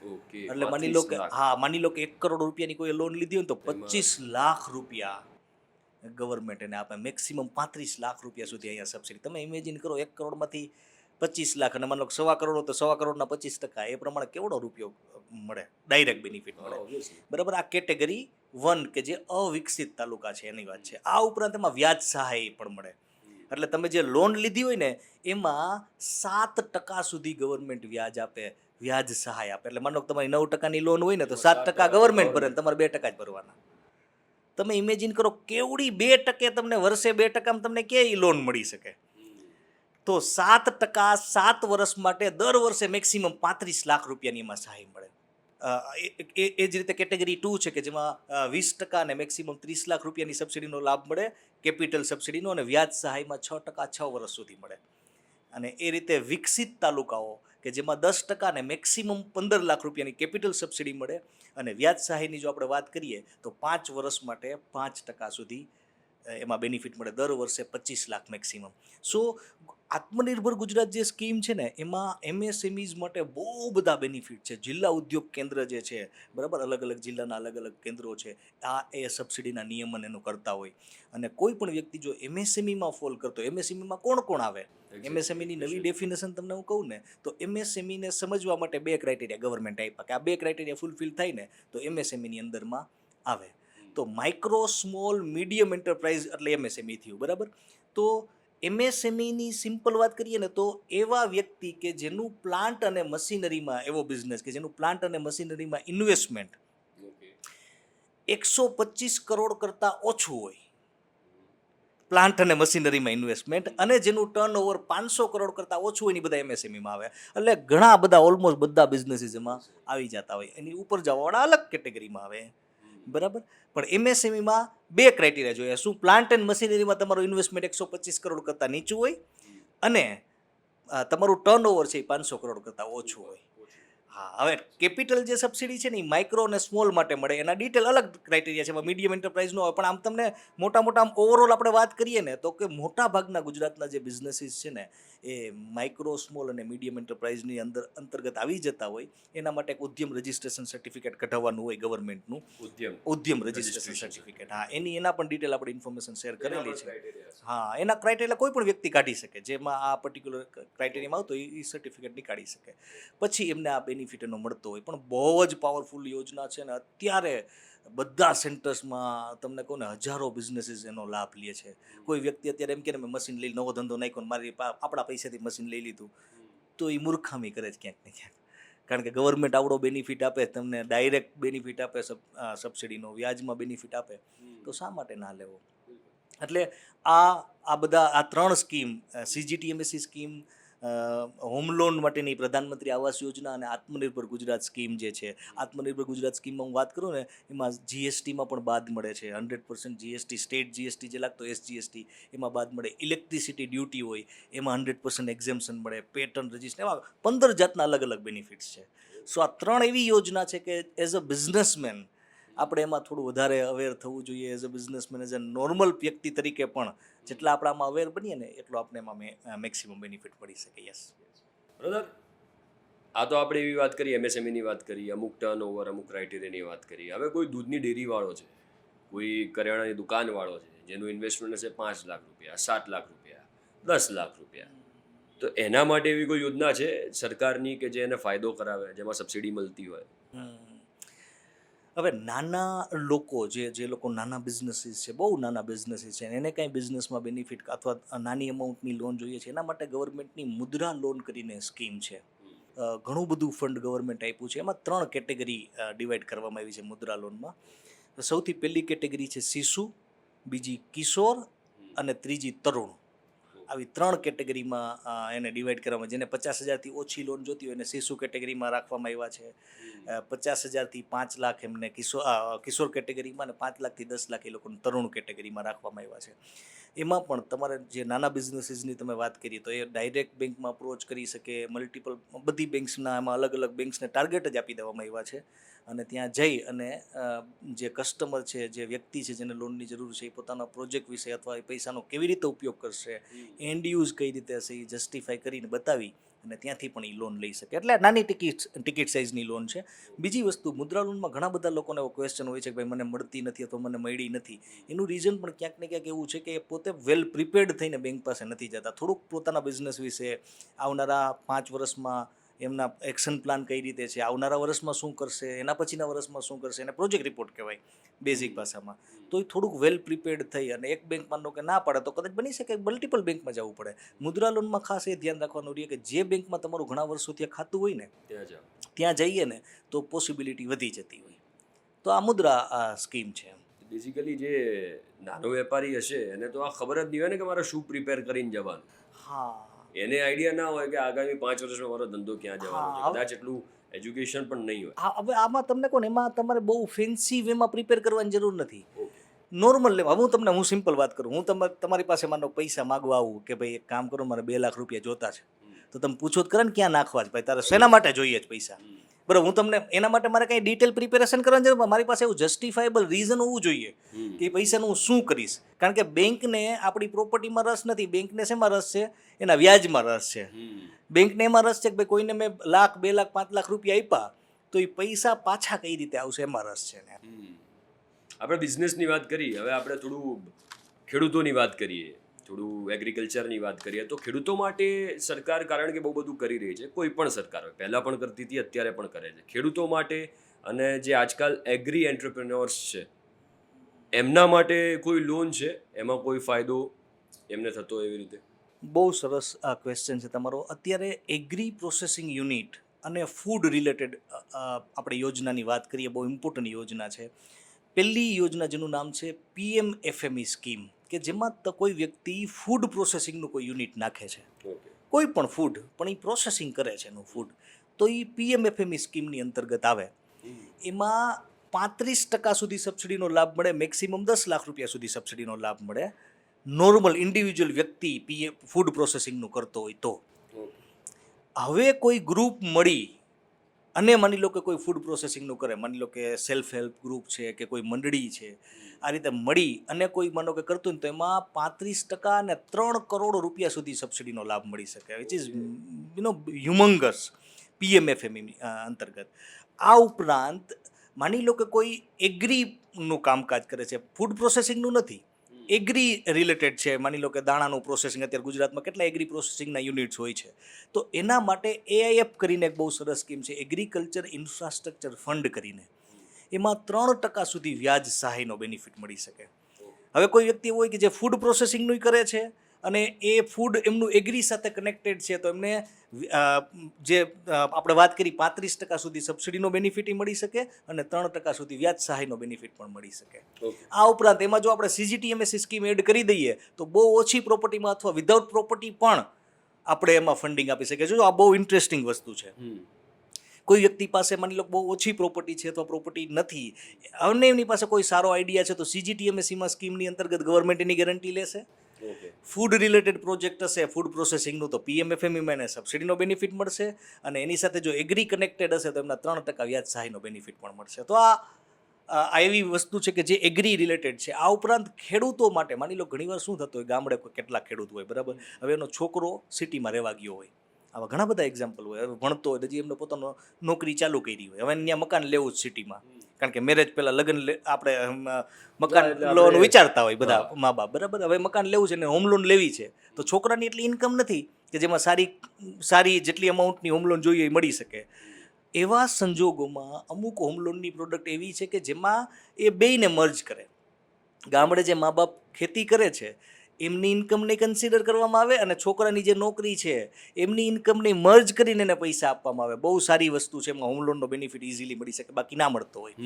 ઓકે. એટલે માની લો કે માની લો કે 1 કરોડ રૂપિયાની કોઈ લોન લીધી હોય તો 25 લાખ રૂપિયા ગવર્મેન્ટ એને આપે, મેક્સિમમ 35 લાખ રૂપિયા સુધી અહીંયા સબસિડી. તમે ઇમેજિન કરો 1 કરોડમાંથી 25 લાખ અને માની લો 1.25 કરોડ તો 1.25 કરોડના 25%, એ પ્રમાણે કેવડો રૂપિયો મળે, ડાયરેક્ટ બેનિફિટ મળે. બરાબર. આ કેટેગરી 1 કે જે અવિકસિત તાલુકા છે એની વાત છે. આ ઉપરાંત એમાં વ્યાજ સહાય પણ મળે. એટલે તમે જે લોન લીધી હોય ને એમાં 7% સુધી ગવર્મેન્ટ વ્યાજ આપે, વ્યાજ સહાય આપે. એટલે માનો કે તમારી 9%ની લોન હોય ને તો 7% ગવર્મેન્ટ ભરે ને તમારે 2% જ ભરવાના. તમે ઇમેજિન કરો કેવડી 2% તમને વર્ષે 2% તમને ક્યાંય લોન મળી શકે. તો 7% 7 વર્ષ માટે દર વર્ષે મેક્સિમમ 35 લાખ રૂપિયાની એમાં સહાય મળે. એ જ રીતે કેટેગરી 2 છે કે જેમાં 20% અને મેક્સિમમ 30 લાખ રૂપિયાની સબસિડીનો લાભ મળે, કેપિટલ સબસિડીનો, અને વ્યાજ સહાયમાં 6% 6 વર્ષ સુધી મળે. અને એ રીતે વિકસિત તાલુકાઓ કે જેમાં 10% અને મેક્સિમમ 15 લાખ રૂપિયાની કેપિટલ સબસિડી મળે, અને વ્યાજ સહાયની જો આપણે વાત કરીએ તો 5 વર્ષ માટે 5% સુધી એમાં બેનિફિટ મળે, દર વર્ષે 25 લાખ મેક્સિમમ. સો આત્મનિર્ભર ગુજરાત જે સ્કીમ છે ને એમાં MSMEs માટે બહુ બધા બેનિફિટ છે. જિલ્લા ઉદ્યોગ કેન્દ્ર જે છે, બરાબર, અલગ અલગ જિલ્લાના અલગ અલગ કેન્દ્રો છે, એ સબસિડીના નિયમન એનું કરતા હોય. અને કોઈ પણ વ્યક્તિ જો MSMEમાં ફોલ કરતો, MSMEમાં કોણ આવે, MSMEની નવી ડેફિનેશન તમને હું કહું ને તો MSMEને સમજવા માટે 2 ક્રાઇટેરિયા ગવર્મેન્ટ આપ્યા કે આ 2 ક્રાઇટેરિયા ફૂલફિલ થાય ને તો MSMEની અંદરમાં આવે. તો માઇક્રો, સ્મોલ, મીડિયમ એન્ટરપ્રાઇઝ એટલે MSME થયું. બરાબર. તો MSMEની સિમ્પલ વાત કરીએ ને તો એવા વ્યક્તિ કે જેનું પ્લાન્ટ અને મશીનરીમાં, એવો બિઝનેસ કે જેનું પ્લાન્ટ અને મશીનરીમાં ઇન્વેસ્ટમેન્ટ 125 કરોડ કરતાં ઓછું હોય, પ્લાન્ટ અને મશીનરીમાં ઇન્વેસ્ટમેન્ટ, અને જેનું ટર્નઓવર 500 કરોડ કરતાં ઓછું હોય, એ બધા MSMEમાં આવે. એટલે ઘણા બધા, ઓલમોસ્ટ બધા બિઝનેસીસ એમાં આવી જતા હોય. એની ઉપર જવાવાળા અલગ કેટેગરીમાં આવે. બરાબર. પણ MSMEમાં 2 ક્રાઇટેરિયા જોઈએ. શું? પ્લાન્ટ એન્ડ મશીનરીમાં તમારું ઇન્વેસ્ટમેન્ટ 125 કરોડ કરતાં નીચું હોય, અને તમારું ટર્નઓવર છે એ 500 કરોડ કરતાં ઓછું હોય. હા, હવે કેપિટલ જે સબસિડી છે ને એ માઇક્રો અને સ્મોલ માટે મળે. એના ડિટેલ અલગ ક્રાઇટેરિયા છે, એમાં મીડિયમ એન્ટરપ્રાઇઝ નો હોય. પણ આમ તમને મોટા ઓવરઓલ આપણે વાત કરીએ ને તો કે મોટા ભાગના ગુજરાતના જે બિઝનેસીસ છે ને એ માઇક્રો, સ્મોલ અને મીડિયમ એન્ટરપ્રાઇઝની અંતર્ગત આવી જતા હોય. એના માટે એક ઉદ્યમ રજિસ્ટ્રેશન સર્ટિફિકેટ કઢાવવાનું હોય ગવર્મેન્ટનું, ઉદ્યમ રજિસ્ટ્રેશન સર્ટિફિકેટ. હા, એના પણ ડિટેલ આપણે ઇન્ફોર્મેશન શેર કરેલી છે. હા, એના ક્રાઇટેરિયા કોઈ પણ વ્યક્તિ કાઢી શકે, જેમાં આ પર્ટિક્યુલર ક્રાઇટેરિયામાં આવતો એ સર્ટિફિકેટ ની કાઢી શકે, પછી એમને આ બેનિફિટ એનો મળતો હોય. પણ બહુ જ પાવરફુલ યોજના છે ને અત્યારે બધા સેન્ટર્સમાં તમને કહું ને હજારો બિઝનેસીસ એનો લાભ લે છે. કોઈ વ્યક્તિ અત્યારે એમ કે મેં મશીન લઈ, નવો ધંધો નાખ્યો, મારી આપણા પૈસાથી મશીન લઈ લીધું, તો એ મૂર્ખામી કરે છે ક્યાંક ને ક્યાંક. કારણ કે ગવર્મેન્ટ આવડો બેનિફિટ આપે, તમને ડાયરેક્ટ બેનિફિટ આપે, સબસિડીનો, વ્યાજમાં બેનિફિટ આપે, તો શા માટે ના લેવો? એટલે આ બધા, આ 3 scheme, CGTMSE scheme, home loan માટેની પ્રધાનમંત્રી આવાસ યોજના, અને આત્મનિર્ભર ગુજરાત સ્કીમ જે છે. આત્મનિર્ભર ગુજરાત સ્કીમમાં હું વાત કરું ને એમાં GSTમાં પણ બાદ મળે છે. 100% GST, સ્ટેટ GST જે લાગતો SGST એમાં બાદ મળે. ઇલેક્ટ્રિસિટી ડ્યુટી હોય એમાં 100% એક્ઝેમ્પશન મળે. પેટર્ન રજિસ્ટર, એમાં 15 જાતના અલગ અલગ બેનિફિટ્સ છે. સો આ 3 એવી યોજના છે કે એઝ અ બિઝનેસમેન આપણે એમાં થોડું વધારે અવેર થવું જોઈએ. As a businessman, as a normal વ્યક્તિ તરીકે પણ જેટલા આપણે આમાં અવેર બનીએ ને એટલો આપણે એમાં મેક્સિમમ બેનિફિટ મળી શકે. યસ બ્રધર, આ તો આપણે એવી વાત કરી, MSMEની વાત કરી, અમુક ટર્નઓવર, અમુક ક્રાઇટેરિયાની વાત કરી. હવે કોઈ દૂધની ડેરીવાળો છે, કોઈ કરિયાણાની દુકાનવાળો છે, જેનું ઇન્વેસ્ટમેન્ટ હશે 5 લાખ રૂપિયા, 7 લાખ રૂપિયા, 10 લાખ રૂપિયા, તો તો એના માટે એવી કોઈ યોજના છે સરકારની કે જે એને ફાયદો કરાવે, જેમાં સબસિડી મળતી હોય? હવે નાના લોકો જે લોકો નાના બિઝનેસીસ છે, બહુ નાના બિઝનેસીસ છે, એને કાંઈ બિઝનેસમાં બેનિફિટ અથવા નાની અમાઉન્ટની લોન જોઈએ છે, એના માટે ગવર્મેન્ટની મુદ્રા લોન કરીને સ્કીમ છે. ઘણું બધું ફંડ ગવર્મેન્ટ આપ્યું છે. એમાં 3 કેટેગરી ડિવાઈડ કરવામાં આવી છે મુદ્રા લોનમાં. સૌથી પહેલી કેટેગરી છે શિશુ, બીજી કિશોર અને ત્રીજી તરુણ. આવી 3 કેટેગરીમાં એને ડિવાઈડ કરવામાં, જેને 50,000થી ઓછી લોન જોતી હોય એને શિશુ કેટેગરીમાં રાખવામાં આવ્યા છે. 50,000થી 5 લાખ એમને કિશોર કેટેગરીમાં, અને 5 લાખથી 10 લાખ એ લોકોને તરુણ કેટેગરીમાં રાખવામાં આવ્યા છે. એમાં પણ તમારે જે નાના બિઝનેસીસની તમે વાત કરી તો એ ડાયરેક્ટ બેંકમાં અપ્રોચ કરી શકે. મલ્ટિપલ બધી બેંક્સના એમાં અલગ અલગ બેંક્સને ટાર્ગેટ જ આપી દેવામાં આવ્યા છે, અને ત્યાં જઈ અને જે કસ્ટમર છે, જે વ્યક્તિ છે જેને લોનની જરૂર છે, એ પોતાના પ્રોજેક્ટ વિશે અથવા એ પૈસાનો કેવી રીતે ઉપયોગ કરશે, એન્ડ યુઝ કઈ રીતે હશે, એ જસ્ટિફાઈ કરીને બતાવી અને ત્યાંથી પણ એ લોન લઈ શકે. એટલે નાની ટિકિટ સાઇઝની લોન છે. બીજી વસ્તુ, મુદ્રા લોનમાં ઘણા બધા લોકોને એવો ક્વેશ્ચન હોય છે કે ભાઈ મને મળતી નથી અથવા મને મળી નથી. એનું રીઝન પણ ક્યાંક ને ક્યાંક એવું છે કે એ પોતે વેલ પ્રિપેર્ડ થઈને બેંક પાસે નથી જતા. થોડુંક પોતાના બિઝનેસ વિશે, આવનારા 5 વર્ષમાં એમના એક્શન પ્લાન કઈ રીતે છે, આવનારા વર્ષમાં શું કરશે, એના પછીના વર્ષમાં શું કરશે, એને પ્રોજેક્ટ રિપોર્ટ કહેવાય બેઝિક ભાષામાં. તો એ થોડુંક વેલ પ્રિપેર્ડ થઈ અને એક બેંક માનો કે ના પાડે તો કદાચ બની શકે મલ્ટિપલ બેંકમાં જવું પડે. મુદ્રા લોનમાં ખાસ એ ધ્યાન રાખવાનું રહે કે જે બેંકમાં તમારું ઘણા વર્ષોથી ખાતું હોય ને ત્યાં જઈએ ને તો પોસિબિલિટી વધી જતી હોય. તો આ મુદ્રા સ્કીમ છે. બેઝિકલી જે નાનો વેપારી હશે એને તો આ ખબર જ નહીં હોય ને કે મારે શું પ્રિપેર કરીને જવાનું. હા, એને આઈડિયા ના હોય કે આગામી 5 વર્ષમાં મારો ધંધો ક્યાં જવાનો છે. કદાચ એટલું એજ્યુકેશન પણ નહીં હોય. હવે આમાં તમને કહું ને, એમાં તમારે બહુ ફેન્સી વેમાં પ્રિપેર કરવાની જરૂર નથી. નોર્મલ લેવા, હું સિમ્પલ વાત કરું. હું તમારી પાસે માનો પૈસા માગવા આવું કે ભાઈ એક કામ કરો, મારે 2 લાખ રૂપિયા જોતા છે, તો તમે પૂછો જ કરે ને ક્યાં નાખવા છે, ભાઈ તારે શેના માટે જોઈએ છે પૈસા, બરાબર. હું તમને એના માટે મારે કંઈ ડિટેલ પ્રિપેરેશન કરવાની જરૂર, મારી પાસે એવું જસ્ટિફાયેબલ રીઝન હોવું જોઈએ કે એ પૈસાનું હું શું કરીશ. કારણ કે બેંકને આપણી પ્રોપર્ટીમાં રસ નથી, બેંકને શેમાં રસ છે? એના વ્યાજમાં રસ છે. બેંકને એમાં રસ છે કે ભાઈ કોઈને મેં 1 લાખ, 2 લાખ, 5 લાખ રૂપિયા આપ્યા તો એ પૈસા પાછા કઈ રીતે આવશે, એમાં રસ છે ને. આપણે બિઝનેસની વાત કરી, હવે આપણે થોડું ખેડૂતોની વાત કરીએ, થોડું એગ્રીકલ્ચરની વાત કરીએ. તો ખેડૂતો માટે સરકાર, કારણ કે બહુ બધું કરી રહી છે, કોઈ પણ સરકાર હોય, પહેલાં પણ કરતી હતી, અત્યારે પણ કરે છે. ખેડૂતો માટે અને જે આજકાલ એગ્રી એન્ટરપ્રેન્યોર્સ છે એમના માટે કોઈ લોન છે, એમાં કોઈ ફાયદો એમને થતો એવી રીતે? બહુ સરસ આ ક્વેશ્ચન છે તમારો. અત્યારે એગ્રી પ્રોસેસિંગ યુનિટ અને ફૂડ રિલેટેડ આપણે યોજનાની વાત કરીએ, બહુ ઇમ્પોર્ટન્ટ યોજના છે. પહેલી યોજના જેનું નામ છે PMFME સ્કીમ, કે જેમાં કોઈ વ્યક્તિ ફૂડ પ્રોસેસિંગનું કોઈ યુનિટ નાખે છે, કોઈ પણ ફૂડ, પણ એ પ્રોસેસિંગ કરે છે એનું ફૂડ, તો એ PMFME સ્કીમની અંતર્ગત આવે. એમાં 35% સુધી સબસિડીનો લાભ મળે, મેક્સિમમ 10 લાખ રૂપિયા સુધી સબસિડીનો લાભ મળે નોર્મલ ઇન્ડિવિજ્યુઅલ વ્યક્તિ ફૂડ પ્રોસેસિંગનું કરતો હોય તો. હવે કોઈ ગ્રુપ મળી અને માની લો કે કોઈ ફૂડ પ્રોસેસિંગનું કરે, માની લો કે સેલ્ફ હેલ્પ ગ્રુપ છે કે કોઈ મંડળી છે, આ રીતે મળી અને કોઈ માનો કે કરતું તો એમાં 35% અને 3 કરોડ રૂપિયા સુધી સબસિડીનો લાભ મળી શકે, વિચ ઇઝ હ્યુમંગસ PMFME અંતર્ગત. આ ઉપરાંત માની લો કે કોઈ એગ્રીનું કામકાજ કરે છે, ફૂડ પ્રોસેસિંગનું નથી, એગ્રી રિલેટેડ છે, માની લો કે દાણાનું પ્રોસેસિંગ, અત્યારે ગુજરાતમાં કેટલા એગ્રી પ્રોસેસિંગના યુનિટ્સ હોય છે, તો એના માટે AIF કરીને એક બહુ સરસ સ્કીમ છે, એગ્રીકલ્ચર ઇન્ફ્રાસ્ટ્રક્ચર ફંડ કરીને. એમાં 3% સુધી વ્યાજ સહાયનો બેનિફિટ મળી શકે. હવે કોઈ વ્યક્તિ હોય કે જે ફૂડ પ્રોસેસિંગનું કરે છે અને એ ફૂડ એમનું એગ્રી સાથે કનેક્ટેડ છે, તો એમને જે આપણે વાત કરી 35% સુધી સબસિડીનો બેનિફિટ મળી શકે અને 3% સુધી વ્યાજ સહાયનો બેનિફિટ પણ મળી શકે. આ ઉપરાંત એમાં જો આપણે CGTMSE સ્કીમ એડ કરી દઈએ તો બહુ ઓછી પ્રોપર્ટીમાં અથવા વિધાઉટ પ્રોપર્ટી પણ આપણે એમાં ફંડિંગ આપી શકીએ છીએ. આ બહુ ઇન્ટરેસ્ટિંગ વસ્તુ છે. કોઈ વ્યક્તિ પાસે માની લો બહુ ઓછી પ્રોપર્ટી છે અથવા પ્રોપર્ટી નથી અને એમની પાસે કોઈ સારો આઈડિયા છે, તો CGTMSE સ્કીમની અંતર્ગત ગવર્મેન્ટ એની ગેરંટી લેશે. ફૂડ રિલેટેડ પ્રોજેક્ટ હશે ફૂડ પ્રોસેસિંગનું, તો PMFME માં એને સબસિડીનો બેનિફિટ મળશે અને એની સાથે જો એગ્રી કનેક્ટેડ હશે તો એમના 3% વ્યાજ સહાયનો બેનિફિટ પણ મળશે. તો આ એવી વસ્તુ છે કે જે એગ્રી રિલેટેડ છે. આ ઉપરાંત ખેડૂતો માટે માની લો ઘણીવાર શું થતું હોય, ગામડે કેટલાક ખેડૂત હોય, બરાબર, હવે એનો છોકરો સિટીમાં રહેવા ગયો હોય, આવા ઘણા બધા એક્ઝામ્પલ હોય, હવે ભણતો હોય, હજી એમને પોતાનો નોકરી ચાલુ કરી હોય, હવે ત્યાં મકાન લેવું જ સિટીમાં, કારણ કે મેરેજ પહેલાં લગ્ન આપણે મકાન લોન વિચારતા હોય બધા મા બાપ, બરાબર. હવે મકાન લેવું છે ને હોમ લોન લેવી છે, તો છોકરાની એટલી ઇન્કમ નથી કે જેમાં સારી જેટલી અમાઉન્ટની હોમ લોન જોઈએ એ મળી શકે. એવા સંજોગોમાં અમુક હોમ લોનની પ્રોડક્ટ એવી છે કે જેમાં એ બેયને મર્જ કરે. ગામડે જે મા બાપ ખેતી કરે છે એમની ઇન્કમને કન્સિડર કરવામાં આવે અને છોકરાની જે નોકરી છે એમની ઇન્કમને મર્જ કરીને એને પૈસા આપવામાં આવે. બહુ સારી વસ્તુ છે, એમાં હોમ લોનનો બેનિફિટ ઇઝીલી મળી શકે, બાકી ના મળતો હોય.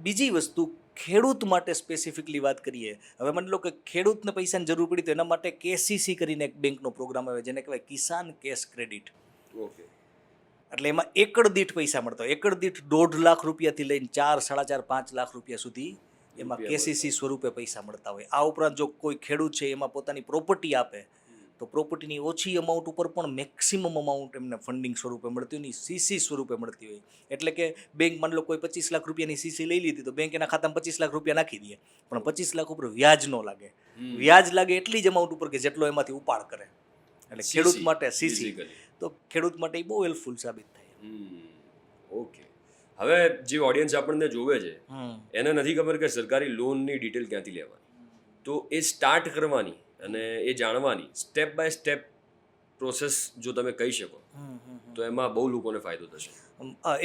બીજી વસ્તુ, ખેડૂત માટે સ્પેસિફિકલી વાત કરીએ. હવે માની લો કે ખેડૂતને પૈસાની જરૂર પડી તો એના માટે KCC કરીને એક બેંકનો પ્રોગ્રામ આવે જેને કહેવાય કિસાન કેશ ક્રેડિટ. ઓકે. એટલે એમાં એકડ દીઠ પૈસા મળતા હોય. એકડ દીઠ 1.5 લાખ રૂપિયાથી લઈને 4, 4.5, 5 લાખ રૂપિયા સુધી એમાં KCC સ્વરૂપે પૈસા મળતા હોય. આ ઉપરાંત જો કોઈ ખેડૂત છે એમાં પોતાની પ્રોપર્ટી આપે તો પ્રોપર્ટીની ઓછી અમાઉન્ટ ઉપર પણ મેક્સિમમ અમાઉન્ટ એમને ફંડિંગ સ્વરૂપે મળતી હોય, CC સ્વરૂપે મળતી હોય. એટલે કે બેંક માની લો કોઈ 25 લાખ રૂપિયાની CC લઈ લીધી તો બેંક એના ખાતામાં 25 લાખ રૂપિયા નાખી દે, પણ 25 લાખ ઉપર વ્યાજ ન લાગે. વ્યાજ લાગે એટલી જ અમાઉન્ટ ઉપર કે જેટલો એમાંથી ઉપાડ કરે. એટલે ખેડૂત માટે CC તો ખેડૂત માટે બહુ હેલ્પફુલ સાબિત થાય. ઓકે. હવે જે ઓડિયન્સ આપણને જોવે છે એને નથી ખબર કે સરકારી લોનની ડિટેલ ક્યાંથી લેવાની, તો એ સ્ટાર્ટ કરવાની અને એ જાણવાની સ્ટેપ બાય સ્ટેપ પ્રોસેસ જો તમે કહી શકો તો એમાં બહુ લોકોને ફાયદો થશે.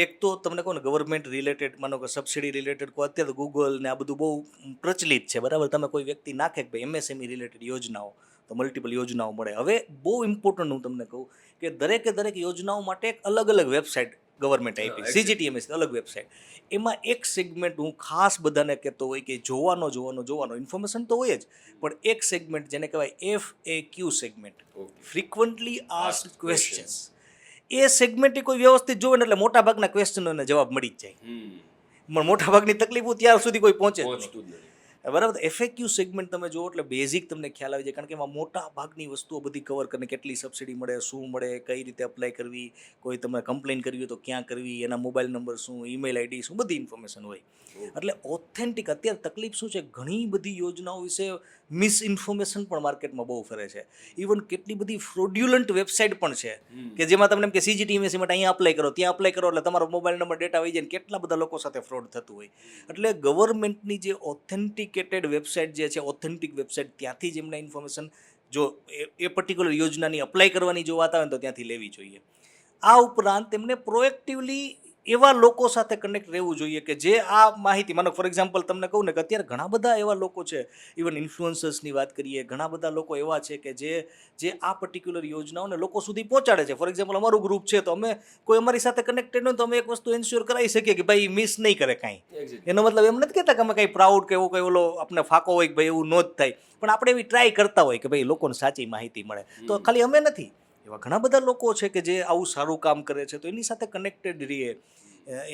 એક તો તમને કહું ને, ગવર્મેન્ટ રિલેટેડ, માનો કે સબસિડી રિલેટેડ કોઈ અત્યારે ગૂગલ ને આ બધું બહુ પ્રચલિત છે, બરાબર. તમે કોઈ વ્યક્તિ નાખે કે ભાઈ MSME રિલેટેડ યોજનાઓ, તો મલ્ટિપલ યોજનાઓ મળે. હવે બહુ ઇમ્પોર્ટન્ટ હું તમને કહું કે દરેક યોજનાઓ માટે એક અલગ વેબસાઇટ ગવર્મેન્ટ આપી, CGTMS અલગ વેબસાઇટ. એમાં એક સેગમેન્ટ હું ખાસ બધાને કહેતો હોય કે જોવાનો ઇન્ફોર્મેશન તો હોય જ, પણ એક સેગમેન્ટ જેને કહેવાય FAQ segment, frequently asked questions. એ સેગમેન્ટ કોઈ વ્યવસ્થિત જોવે ને એટલે મોટાભાગના ક્વેશ્ચનોને જવાબ મળી જ જાય. પણ મોટાભાગની તકલીફો ત્યાર સુધી કોઈ પહોંચે જ નહીં, બરાબર. FAQ સેગમેન્ટ તમે જુઓ એટલે બેઝિક તમને ખ્યાલ આવી જાય, કારણ કે એમાં મોટા ભાગની વસ્તુઓ બધી કવર કરીને, કેટલી સબસિડી મળે, શું મળે, કઈ રીતે અપ્લાય કરવી, કોઈ તમે કમ્પ્લેન કરવી હોય તો ક્યાં કરવી, એના મોબાઈલ નંબર શું, ઈમેલ ID શું, બધી ઇન્ફોર્મેશન હોય. એટલે ઓથેન્ટિક. અત્યારે તકલીફ શું છે, ઘણી બધી યોજનાઓ વિશે મિસઇન્ફોર્મેશન પણ માર્કેટમાં બહુ ફરે છે. ઇવન કેટલી બધી ફ્રોડ્યુલન્ટ વેબસાઇટ પણ છે કે જેમાં તમને એમ કે CGTMS માટે અહીંયા અપ્લાય કરો, ત્યાં અપ્લાય કરો એટલે તમારો મોબાઈલ નંબર ડેટા આવી જાય ને કેટલા બધા લોકો સાથે ફ્રોડ થતું હોય. એટલે ગવર્મેન્ટની જે ઓથેન્ટિકેટેડ વેબસાઇટ જે છે, ઓથેન્ટિક વેબસાઇટ, ત્યાંથી જ એમના ઇન્ફોર્મેશન જો એ પર્ટિક્યુલર યોજનાની અપ્લાય કરવાની જો વાત આવે ને તો ત્યાંથી લેવી જોઈએ. આ ઉપરાંત એમને પ્રોએક્ટિવલી એવા લોકો સાથે કનેક્ટ રહેવું જોઈએ કે જે આ માહિતી, માનો ફોર એક્ઝામ્પલ તમને કહું ને કે અત્યારે ઘણા બધા એવા લોકો છે, ઇવન ઇન્ફ્લુઅન્સર્સની વાત કરીએ, ઘણા બધા લોકો એવા છે કે જે આ પર્ટિક્યુલર યોજનાઓને લોકો સુધી પહોંચાડે છે. ફોર એક્ઝામ્પલ અમારું ગ્રુપ છે તો અમે કોઈ અમારી સાથે કનેક્ટેડ હોય તો અમે એક વસ્તુ એન્શ્યોર કરાવી શકીએ કે ભાઈ મિસ નહીં કરે કાંઈ. એનો મતલબ એમ નથી કહેતા કે અમે કાંઈ પ્રાઉડ કે એવો કંઈ ઓલો આપણે ફાંકો હોય કે ભાઈ એવું ન જ થાય, પણ આપણે એવી ટ્રાય કરતા હોય કે ભાઈ લોકોને સાચી માહિતી મળે. તો ખાલી અમે નથી, એવા ઘણા બધા લોકો છે કે જે આવું સારું કામ કરે છે, તો એની સાથે કનેક્ટેડ રહીએ,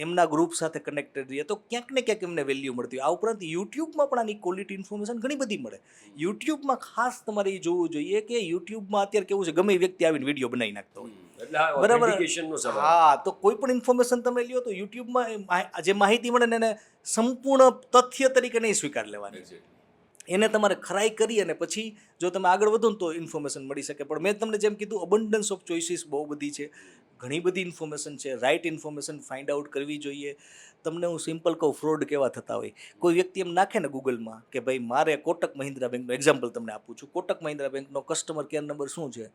એમના ગ્રુપ સાથે કનેક્ટેડ રહીએ તો ક્યાંક ને ક્યાંક એમને વેલ્યુ મળતી હોય. આ ઉપરાંત યુટ્યુબમાં પણ આની ક્વોલિટી ઇન્ફોર્મેશન ઘણી બધી મળે. યુટ્યુબમાં ખાસ તમારે એ જોવું જોઈએ કે યુટ્યુબમાં અત્યારે કેવું છે, ગમે એ વ્યક્તિ આવીને વિડીયો બનાવી નાખતો હોય, બરાબર. હા, તો કોઈ પણ ઇન્ફોર્મેશન તમે લ્યો તો યુટ્યુબમાં જે માહિતી મળે ને એને સંપૂર્ણ તથ્ય તરીકે નહીં સ્વીકાર લેવાની, એને તમારે ખરાઈ કરી અને પછી જો તમે આગળ વધો ને તો ઇન્ફોર્મેશન મળી શકે. પણ મેં તમને જેમ કીધું, અબન્ડન્સ ઓફ ચોઇસીસ બહુ બધી છે, ઘણી બધી ઇન્ફોર્મેશન છે. રાઇટ ઇન્ફોર્મેશન ફાઇન્ડ આઉટ કરવી જોઈએ. તમને હું સિમ્પલ કહું, ફ્રોડ કેવા થતા હોય. કોઈ વ્યક્તિ એમ નાખે ને ગૂગલમાં કે ભાઈ મારે કોટક મહિન્દ્રા બેંકનો એક્ઝામ્પલ તમને આપું છું, કોટક મહિન્દ્રા બેંકનો કસ્ટમર કેર નંબર શું છે,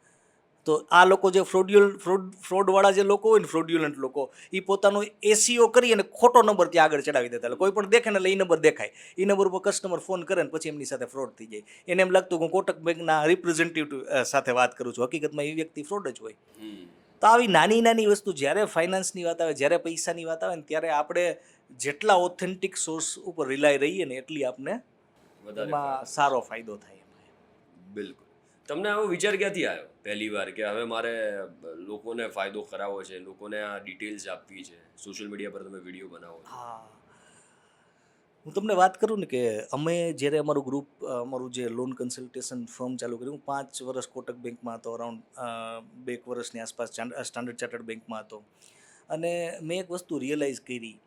તો આ લોકો જે ફ્રોડવાળા જે લોકો હોય ને, ફ્રોડ્યુલન્ટ લોકો, એ પોતાનો SEO કરી અને ખોટો નંબર ત્યાં આગળ ચડાવી દેતા. એટલે કોઈ પણ દેખે ને એટલે એ નંબર દેખાય, એ નંબર ઉપર કસ્ટમર ફોન કરે ને પછી એમની સાથે ફ્રોડ થઈ જાય. એને એમ લાગતું કે હું કોટક બેંકના રિપ્રેઝેન્ટેટિવ સાથે વાત કરું છું, હકીકતમાં એ વ્યક્તિ ફ્રોડ જ હોય. તો આવી નાની વસ્તુ, જ્યારે ફાઇનાન્સની વાત આવે, જ્યારે પૈસાની વાત આવે ને, ત્યારે આપણે જેટલા ઓથેન્ટિક સોર્સ ઉપર રિલાય રહીએ ને એટલી આપણે એમાં સારો ફાયદો થાય. બિલકુલ. તમને આવો વિચાર ક્યાંથી આવ્યો પહેલી વાર કે હવે મારે લોકોને ફાયદો કરાવવો છે, લોકોને આ ડિટેલ્સ આપવી છે, સોશિયલ મીડિયા પર તમે વિડીયો બનાવો છો? હા, હું તમને વાત કરું ને કે અમે જ્યારે અમારું ગ્રુપ, અમારું જે લોન કન્સલ્ટેશન ફર્મ ચાલુ કર્યું, હું 5 વર્ષ કોટક બેંકમાં હતો, અરાઉન્ડ 2 વર્ષની આસપાસ સ્ટાન્ડર્ડ ચાર્ટર્ડ બેંકમાં હતો. અને મેં એક વસ્તુ રિયલાઇઝ કરી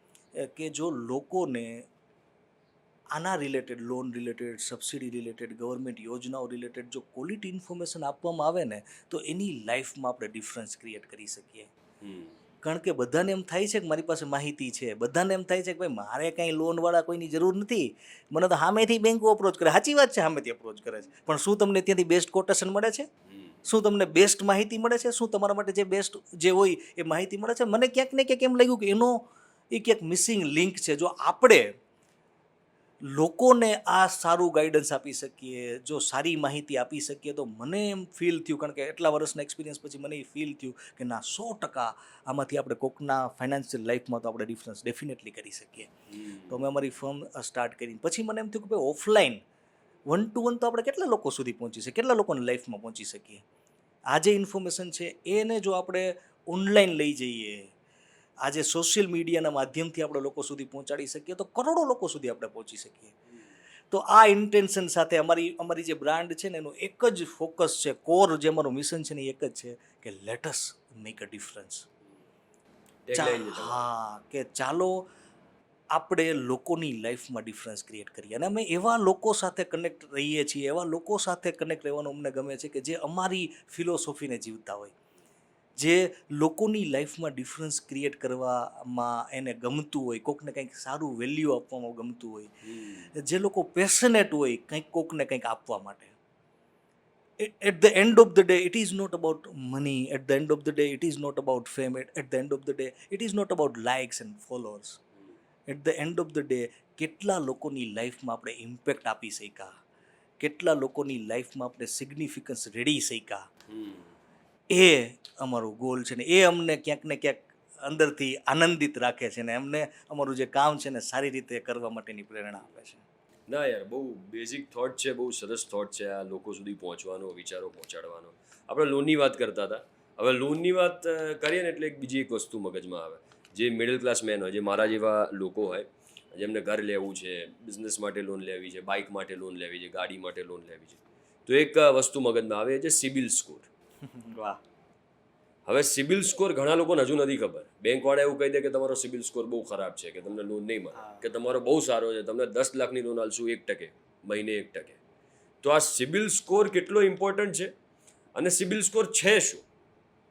કે જો લોકોને આના related, loan related, subsidy related, government યોજનાઓ રિલેટેડ જો ક્વોલિટી ઇન્ફોર્મેશન આપવામાં આવે ને તો એની લાઈફમાં આપણે ડિફરન્સ ક્રિએટ કરી શકીએ. કારણ કે બધાને એમ થાય છે કે મારી પાસે માહિતી છે, બધાને એમ થાય છે કે ભાઈ મારે કાંઈ લોનવાળા કોઈની જરૂર નથી, મને તો સામેથી બેંકો અપ્રોચ કરે. સાચી વાત છે, સામેથી અપ્રોચ કરે છે, પણ શું તમને ત્યાંથી બેસ્ટ કોટેશન મળે છે? શું તમને બેસ્ટ માહિતી મળે છે? શું તમારા માટે જે બેસ્ટ જે હોય એ માહિતી મળે છે? મને ક્યાંક ને ક્યાંક એમ લાગ્યું કે એનો એ ક્યાંક મિસિંગ લિંક છે. જો આપણે લોકોને આ સારું ગાઈડન્સ આપી શકીએ, જો સારી માહિતી આપી શકીએ, તો મને એમ ફીલ થયું, કારણ કે એટલા વર્ષના એક્સપિરિયન્સ પછી મને એ ફીલ થયું કે ના, 100% આમાંથી આપણે કોકના ફાઇનાન્શિયલ લાઈફમાં તો આપણે ડિફરન્સ ડેફિનેટલી કરી શકીએ. તો અમે અમારી ફર્મ સ્ટાર્ટ કરી. પછી મને એમ થયું કે ભાઈ ઓફલાઈન 1-to-1 તો આપણે કેટલા લોકો સુધી પહોંચી શકીએ, કેટલા લોકોની લાઈફમાં પહોંચી શકીએ. આ જે ઇન્ફોર્મેશન છે એને જો આપણે ઓનલાઈન લઈ જઈએ, આજે સોશિયલ મીડિયાના માધ્યમથી આપણે લોકો સુધી પહોંચાડી શકીએ, તો કરોડો લોકો સુધી આપણે પહોંચી શકીએ. તો આ ઇન્ટેન્શન સાથે અમારી જે બ્રાન્ડ છે ને એનું એક જ ફોકસ છે, કોર જે અમારું મિશન છે ને એ એક જ છે કે let us make a difference. હા, કે ચાલો આપણે લોકોની લાઈફમાં ડિફરન્સ ક્રિએટ કરીએ. અને અમે એવા લોકો સાથે કનેક્ટ રહીએ છીએ, એવા લોકો સાથે કનેક્ટ રહેવાનું અમને ગમે છે કે જે અમારી ફિલોસોફીને જીવતા હોય, જે લોકોની લાઈફમાં ડિફરન્સ ક્રિએટ કરવામાં એને ગમતું હોય, કોકને કંઈક સારું વેલ્યુ આપવામાં ગમતું હોય, જે લોકો પેશનેટ હોય કંઈક કોકને કંઈક આપવા માટે. At the end of the day, it is not about money. At the end of the day, it is not about fame. At the end of the day, it is not about likes and followers. At the end of the day, કેટલા લોકોની લાઈફમાં આપણે impact આપી શક્યા, કેટલા લોકોની લાઈફમાં આપણે સિગ્નિફિકન્સ રેડી શક્યા, એ અમારું ગોલ છે ને એ અમને ક્યાંક ને ક્યાંક અંદરથી આનંદિત રાખે છે ને એમને અમારું જે કામ છે ને સારી રીતે કરવા માટેની પ્રેરણા આપે છે. ના યાર, બહુ બેઝિક થોટ છે, બહુ સરસ થોટ છે આ લોકો સુધી પહોંચવાનો, વિચારો પહોંચાડવાનો. આપણે લોનની વાત કરતા હતા, હવે લોનની વાત કરીએ ને એટલે બીજી એક વસ્તુ મગજમાં આવે. જે મિડલ ક્લાસ મેન હોય, જે મારા જેવા લોકો હોય, જેમને ઘર લેવું છે, બિઝનેસ માટે લોન લેવી છે, બાઇક માટે લોન લેવી છે, ગાડી માટે લોન લેવી છે, તો એક વસ્તુ મગજમાં આવે છે સિબિલ સ્કોર. વાહ. હવે સિબિલ સ્કોર ઘણા લોકોને હજુ નથી ખબર. બેંકવાળા એવું કહી દે કે તમારો સિબિલ સ્કોર બહુ ખરાબ છે, કે તમને લોન નહીં મળે, કે તમારો બહુ સારો છે, તમને 10 લાખની લોન આલશું 1%, મહિને 1%. તો આ સિબિલ સ્કોર કેટલો ઇમ્પોર્ટન્ટ છે અને સિબિલ સ્કોર છે શું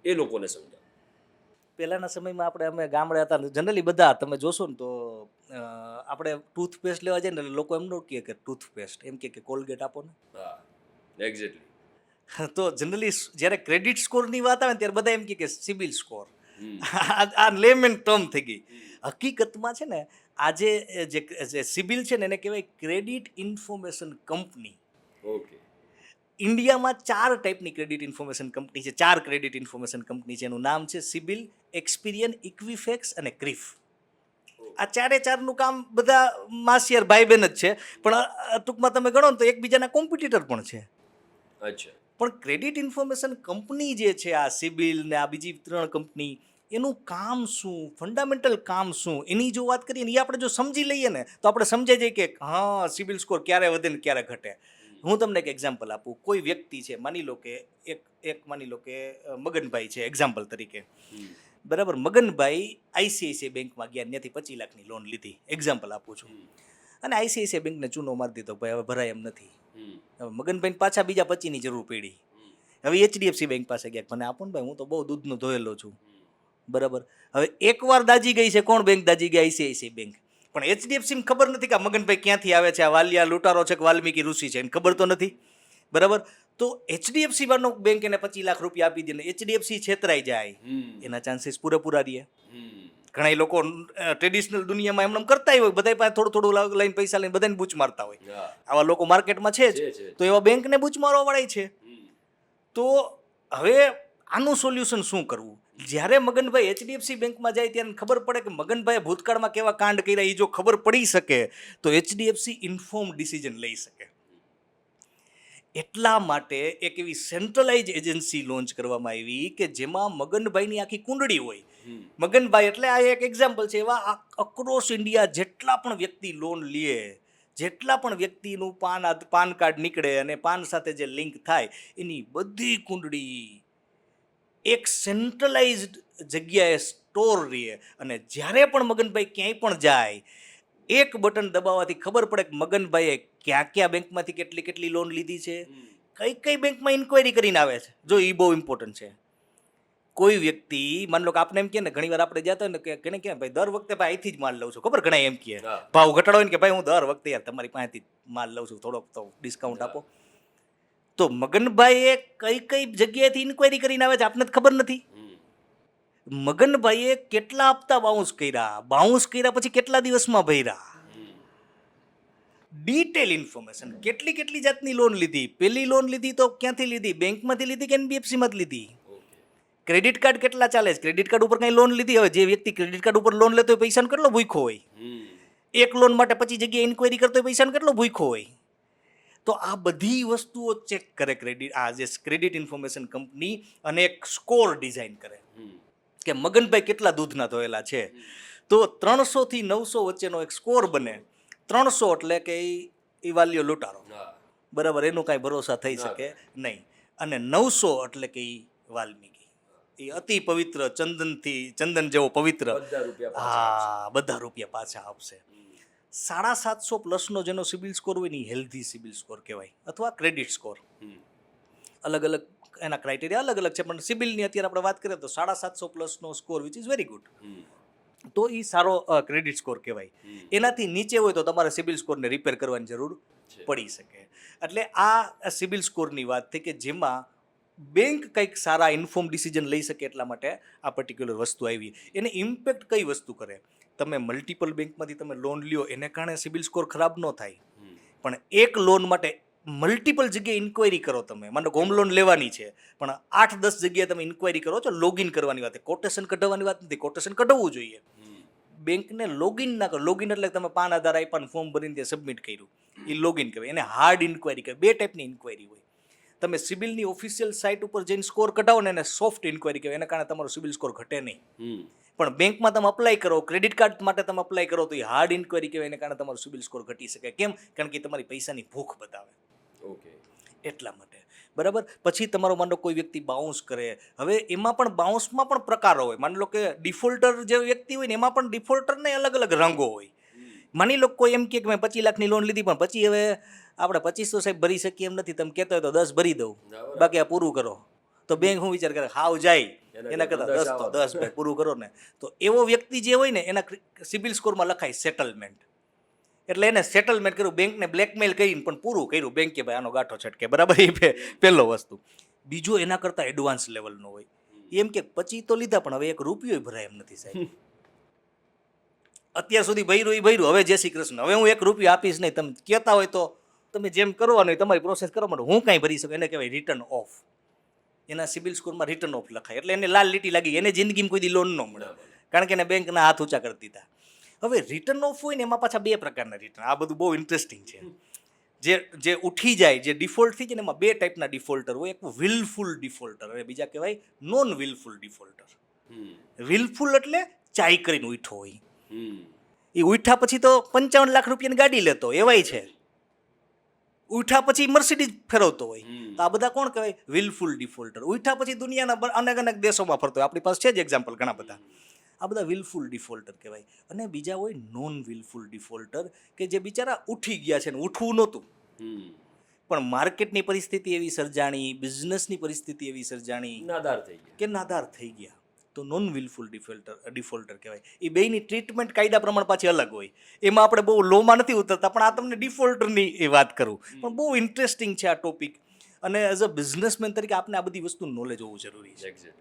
એ લોકોને સમજાવો. પહેલાંના સમયમાં અમે ગામડે હતા, જનરલી બધા તમે જોશો ને તો આપણે ટૂથપેસ્ટ લેવા જઈએ ને લોકો એમ ન કહે કે ટૂથપેસ્ટ, એમ કે કોલગેટ આપો ને. હા, એક્ઝેક્ટલી. તો જનરલી જ્યારે ક્રેડિટ સ્કોરની વાત આવે ને ત્યારે બધા એમ કે સિબિલ સ્કોર. આ લેમેન ટર્મ થઈ ગઈ. હકીકતમાં છે ને આજે જે સિબિલ છે ને એને કહેવાય ક્રેડિટ ઇન્ફોર્મેશન કંપની. ઓકે. ઇન્ડિયામાં 4 ટાઈપની ક્રેડિટ ઇન્ફોર્મેશન કંપની છે, 4 ક્રેડિટ ઇન્ફોર્મેશન કંપની છે. એનું નામ છે સિબિલ, એક્સપિરિયન, ઇક્વિફેક્સ અને ક્રિફ. આ 4નું કામ બધા માસિયાર ભાઈ બહેન જ છે, પણ ટૂંકમાં તમે ગણો ને તો એકબીજાના કોમ્પિટિટર પણ છે. અચ્છા. પણ ક્રેડિટ ઇન્ફોર્મેશન કંપની જે છે, આ સિબિલ ને આ બીજી 3 કંપની, એનું કામ શું, ફંડામેન્ટલ કામ શું, એની જો વાત કરીએ ને એ આપણે જો સમજી લઈએ ને તો આપણે સમજાઈ જઈએ કે હા, સિબિલ સ્કોર ક્યારે વધે ને ક્યારે ઘટે. હું તમને એક એક્ઝામ્પલ આપું. કોઈ વ્યક્તિ છે, માની લો કે મગનભાઈ છે એક્ઝામ્પલ તરીકે, બરાબર. મગનભાઈ આઈસીઆઈસીઆઈ બેંકમાં ગયા, ત્યાંથી 25 લાખની લોન લીધી, એક્ઝામ્પલ આપું છું. અને આઈસીઆઈસીઆઈ બેંકને ચૂનો મારી દીધો, ભાઈ હવે ભરાય એમ નથી. હવે મગનભાઈને પાછા બીજા 25ની જરૂર પડી. હવે એચડીએફસી બેંક પાસે ગયા, મને આપો ને ભાઈ, હું તો બહુ દૂધનો ધોયેલો છું, બરાબર. હવે એકવાર દાજી ગઈ છે, કોણ બેંક દાજી ગયા? ICICI bank. પણ એચડીએફસીને ખબર નથી કે આ મગનભાઈ ક્યાંથી આવે છે, આ વાલિયા લૂંટારો છે કે વાલ્મીકી ઋષિ છે, એને ખબર તો નથી, બરાબર. તો એચડીએફસી વાળનો બેંક એને 25 લાખ રૂપિયા આપી દે ને એચડીએફસી છેતરાઈ જાય, એના ચાન્સીસ પૂરેપૂરા રહે. ઘણા લોકો ટ્રેડિશનલ દુનિયામાં એમને કરતા હોય, બધા પાસે થોડું લઈને પૈસા લઈને બધાને બૂચ મારતા હોય. આવા લોકો માર્કેટમાં છે જ. તો એવા બેંકને બૂચ મારવા વાળા છે. તો હવે આનું સોલ્યુશન શું કરવું? જ્યારે મગનભાઈ એચડીએફસી બેંકમાં જાય ત્યારે ખબર પડે કે મગનભાઈએ ભૂતકાળમાં કેવા કાંડ કર્યા, એ જો ખબર પડી શકે તો એચડીએફસી ઇન્ફોર્મ ડિસિઝન લઈ શકે. એટલા માટે એક એવી સેન્ટ્રલાઇઝ એજન્સી લોન્ચ કરવામાં આવી કે જેમાં મગનભાઈની આખી કુંડળી હોય. મગનભાઈ એટલે આ એક એક્ઝામ્પલ છે. એવા અક્રોસ ઇન્ડિયા જેટલા પણ વ્યક્તિ લોન લે, જેટલા પણ વ્યક્તિનું પાન કાર્ડ નીકળે અને પાન સાથે જે લિંક થાય, એની બધી કુંડળી એક સેન્ટ્રલાઇઝડ જગ્યાએ સ્ટોર રહે. અને જ્યારે પણ મગનભાઈ ક્યાંય પણ જાય, એક બટન દબાવવાથી ખબર પડે કે મગનભાઈએ ક્યાં બેંકમાંથી કેટલી લોન લીધી છે, કઈ બેંકમાં ઇન્ક્વાયરી કરીને આવે છે. જો એ બહુ ઇમ્પોર્ટન્ટ છે. કોઈ વ્યક્તિ માની લો કે આપણે એમ કહે ને, ઘણી વાર આપણે જતા હોય ને કે કેને ભાઈ દર વખતે ભાઈ અહીંથી જ માલ લઉં છું, ખબર ઘણા એમ કહે, ભાવ ઘટાડો હોય ને કે ભાઈ હું દર વખતે યાર તમારી પાસેથી માલ લઉં છું, થોડોક તો ડિસ્કાઉન્ટ આપો. તો મગનભાઈએ કઈ કઈ જગ્યાએથી ઇન્ક્વાયરી કરીને આવે છે આપને જ ખબર નથી. મગનભાઈએ કેટલા હપ્તા બાઉન્સ કર્યા પછી કેટલા દિવસમાં ભર્યા, ડિટેલ ઇન્ફોર્મેશન. કેટલી જાતની લોન લીધી, પેલી લોન લીધી તો ક્યાંથી લીધી, બેંકમાંથી લીધી કે NBFC માંથી લીધી, ક્રેડિટ કાર્ડ કેટલા ચાલે છે, ક્રેડિટ કાર્ડ ઉપર કઈ લોન લીધી. હવે જે વ્યક્તિ ક્રેડિટ કાર્ડ ઉપર લોન લેતો હોય પૈસાનો કેટલો ભૂખ્યો હોય, એક લોન માટે 25 જગ્યાએ ઇન્ક્વાયરી કરતો હોય પૈસાનો કેટલો ભૂખ્યો હોય. તો આ બધી વસ્તુઓ ચેક કરે ક્રેડિટ ઇન્ફોર્મેશન કંપની, અને એક સ્કોર ડિઝાઇન કરે કે મગનભાઈ કેટલા દૂધના ધોયેલા છે. તો 300 થી 900 વચ્ચેનો એક સ્કોર બને. 300 એટલે કે એ વાલીઓ લૂંટારો, બરાબર, એનો કાંઈ ભરોસા થઈ શકે નહીં. અને 900 એટલે કે એ વાલ્મીકી, એ અતિ પવિત્ર, ચંદન જેવો પવિત્ર, હા, બધા રૂપિયા પાછા આપશે. 750 પ્લસનો જેનો સિબિલ સ્કોર હોય ને એ હેલ્ધી સિબિલ સ્કોર કહેવાય, અથવા ક્રેડિટ સ્કોર. અલગ અલગ એના ક્રાઇટેરિયા અલગ અલગ છે, પણ સિબિલની અત્યારે આપણે વાત કરીએ તો 750 પ્લસનો score which is very good, તો એ સારો ક્રેડિટ સ્કોર કહેવાય. એનાથી નીચે હોય તો તમારે સિબિલ સ્કોરને રિપેર કરવાની જરૂર પડી શકે. એટલે આ સિબિલ સ્કોરની વાત થઈ કે જેમાં બેંક કંઈક સારા ઇન્ફોર્મ ડિસિઝન લઈ શકે એટલા માટે આ પર્ટિક્યુલર વસ્તુ આવી. એને ઇમ્પેક્ટ કઈ વસ્તુ કરે, તમે મલ્ટિપલ બેંકમાંથી તમે લોન લ્યો એને કારણે સિબિલ સ્કોર ખરાબ ન થાય, પણ એક લોન માટે મલ્ટિપલ જગ્યાએ ઇન્ક્વાયરી કરો. તમે માનો હોમ લોન લેવાની છે પણ 8-10 જગ્યાએ તમે ઇન્ક્વાયરી કરો છો, લોગિન કરવાની વાત, કોટેશન કઢાવવાની વાત નથી, કોટેશન કઢાવવું જોઈએ. બેંકને લોગિન ના કરો. લોગિન એટલે તમે પાન આધાર આપ્યા, ફોર્મ ભરીને તે સબમિટ કર્યું, એ લોગિન કહેવાય. એને હાર્ડ ઇન્ક્વાયરી કહેવાય. 2 ટાઈપની ઇન્ક્વાયરી હોય. તમે સિબિલની ઓફિશિયલ સાઇટ ઉપર જઈને સ્કોર કઢાવો ને એને સોફ્ટ ઇન્ક્વાયરી કહેવાય, એના કારણે તમારો સિબિલ સ્કોર ઘટે નહીં. પણ બેંકમાં તમે અપ્લાય કરો, ક્રેડિટ કાર્ડ માટે તમે અપ્લાય કરો તો એ હાર્ડ ઇન્ક્વાયરી કહેવાય, એના કારણે તમારો સિબિલ સ્કોર ઘટી શકે. કેમ? કારણ કે તમારી પૈસાની ભૂખ બતાવે. એટલા માટે, બરાબર. પછી તમારો માનો કોઈ વ્યક્તિ બાઉન્સ કરે. હવે એમાં પણ બાઉન્સમાં પણ પ્રકારો હોય. માની લો કે ડિફોલ્ટર જે વ્યક્તિ હોય ને એમાં પણ ડિફોલ્ટરને અલગ અલગ રંગો હોય. માની લો કોઈ એમ કે મેં 25 લાખની લોન લીધી પણ પછી હવે આપણે 25 તો સાહેબ ભરી શકીએ એમ નથી, તમે કહેતા હોય તો 10 ભરી દઉં, બાકી આ પૂરું કરો. તો બેંક શું વિચાર કરે, હાવ જાય એના કરતાં 10 પૂરું કરો ને. તો એવો વ્યક્તિ જે હોય ને એના સિબિલ સ્કોરમાં લખાય સેટલમેન્ટ. એટલે એને સેટલમેન્ટ કર્યું, બેંકને બ્લેકમેલ કરીને પણ પૂરું કર્યું. બેંક કે ભાઈ આનો ગાંઠો છટકે, બરાબર. એ પહેલો વસ્તુ. બીજો એના કરતાં એડવાન્સ લેવલનો હોય. એમ કે 25 તો લીધા પણ હવે 1 રૂપિયો ભરાય એમ નથી સાહેબ. અત્યાર સુધી ભર્યું, હવે જય શ્રી કૃષ્ણ, હવે હું 1 રૂપિયો આપીશ નહીં. તમે કહેતા હોય તો તમે જેમ કરવાનું હોય તમારી પ્રોસેસ કરવા માટે હું કાંઈ ભરી શકું. એને કહેવાય રિટર્ન ઓફ. એના સિબિલ સ્કોરમાં રિટર્ન ઓફ લખાય. એટલે એને લાલ લીટી લાગી, એને જિંદગીમાં કોઈ દી લોન ન મળે, કારણ કે એને બેંકના હાથ ઊંચા કરી દીધા. હવે રિટર્ન ઓફ હોય ને એમાં પાછા 2 પ્રકારના રિટર્ન. આ બધું બહુ ઇન્ટરેસ્ટિંગ છે. જે ઉઠી જાય, જે ડિફોલ્ટ થઈ જાય ને એમાં 2 ટાઈપના ડિફોલ્ટર હોય. એક વિલફુલ ડિફોલ્ટર અને બીજા કહેવાય નોન વિલફુલ ડિફોલ્ટર. વિલફુલ એટલે ચાઈ કરીને ઉઠો હોય. એ ઉઠ્યા પછી તો 55 લાખ રૂપિયાની ગાડી લેતો એવાય છે, ઉઠ્યા પછી મર્સિડીઝ ફેરવતો હોય. તો આ બધા કોણ કહેવાય? વિલફુલ ડિફોલ્ટર. ઉઠ્યા પછી દુનિયાના અનેક દેશોમાં ફરતો હોય. આપણી પાસે છે જ એક્ઝામ્પલ ઘણા બધા. આ બધા વિલફુલ ડિફોલ્ટર કહેવાય. અને બીજા હોય નોન વિલફુલ ડિફોલ્ટર, કે જે બિચારા ઉઠી ગયા છે ને ઉઠવું નહોતું, પણ માર્કેટની પરિસ્થિતિ એવી સર્જાણી, બિઝનેસની પરિસ્થિતિ એવી સર્જાણી, નાદાર થઈ ગયા. તો નોન વિલફુલ ડિફોલ્ટર કહેવાય. એ બેયની ટ્રીટમેન્ટ કાયદા પ્રમાણે પાછી અલગ હોય. એમાં આપણે બહુ લોમાં નથી ઉતરતા, પણ આ તમને ડિફોલ્ટરની એ વાત કરું. પણ બહુ ઇન્ટરેસ્ટિંગ છે આ ટોપિક. અને એઝ અ બિઝનેસમેન તરીકે આપણે આ બધી વસ્તુ નોલેજ હોવું જરૂરી છે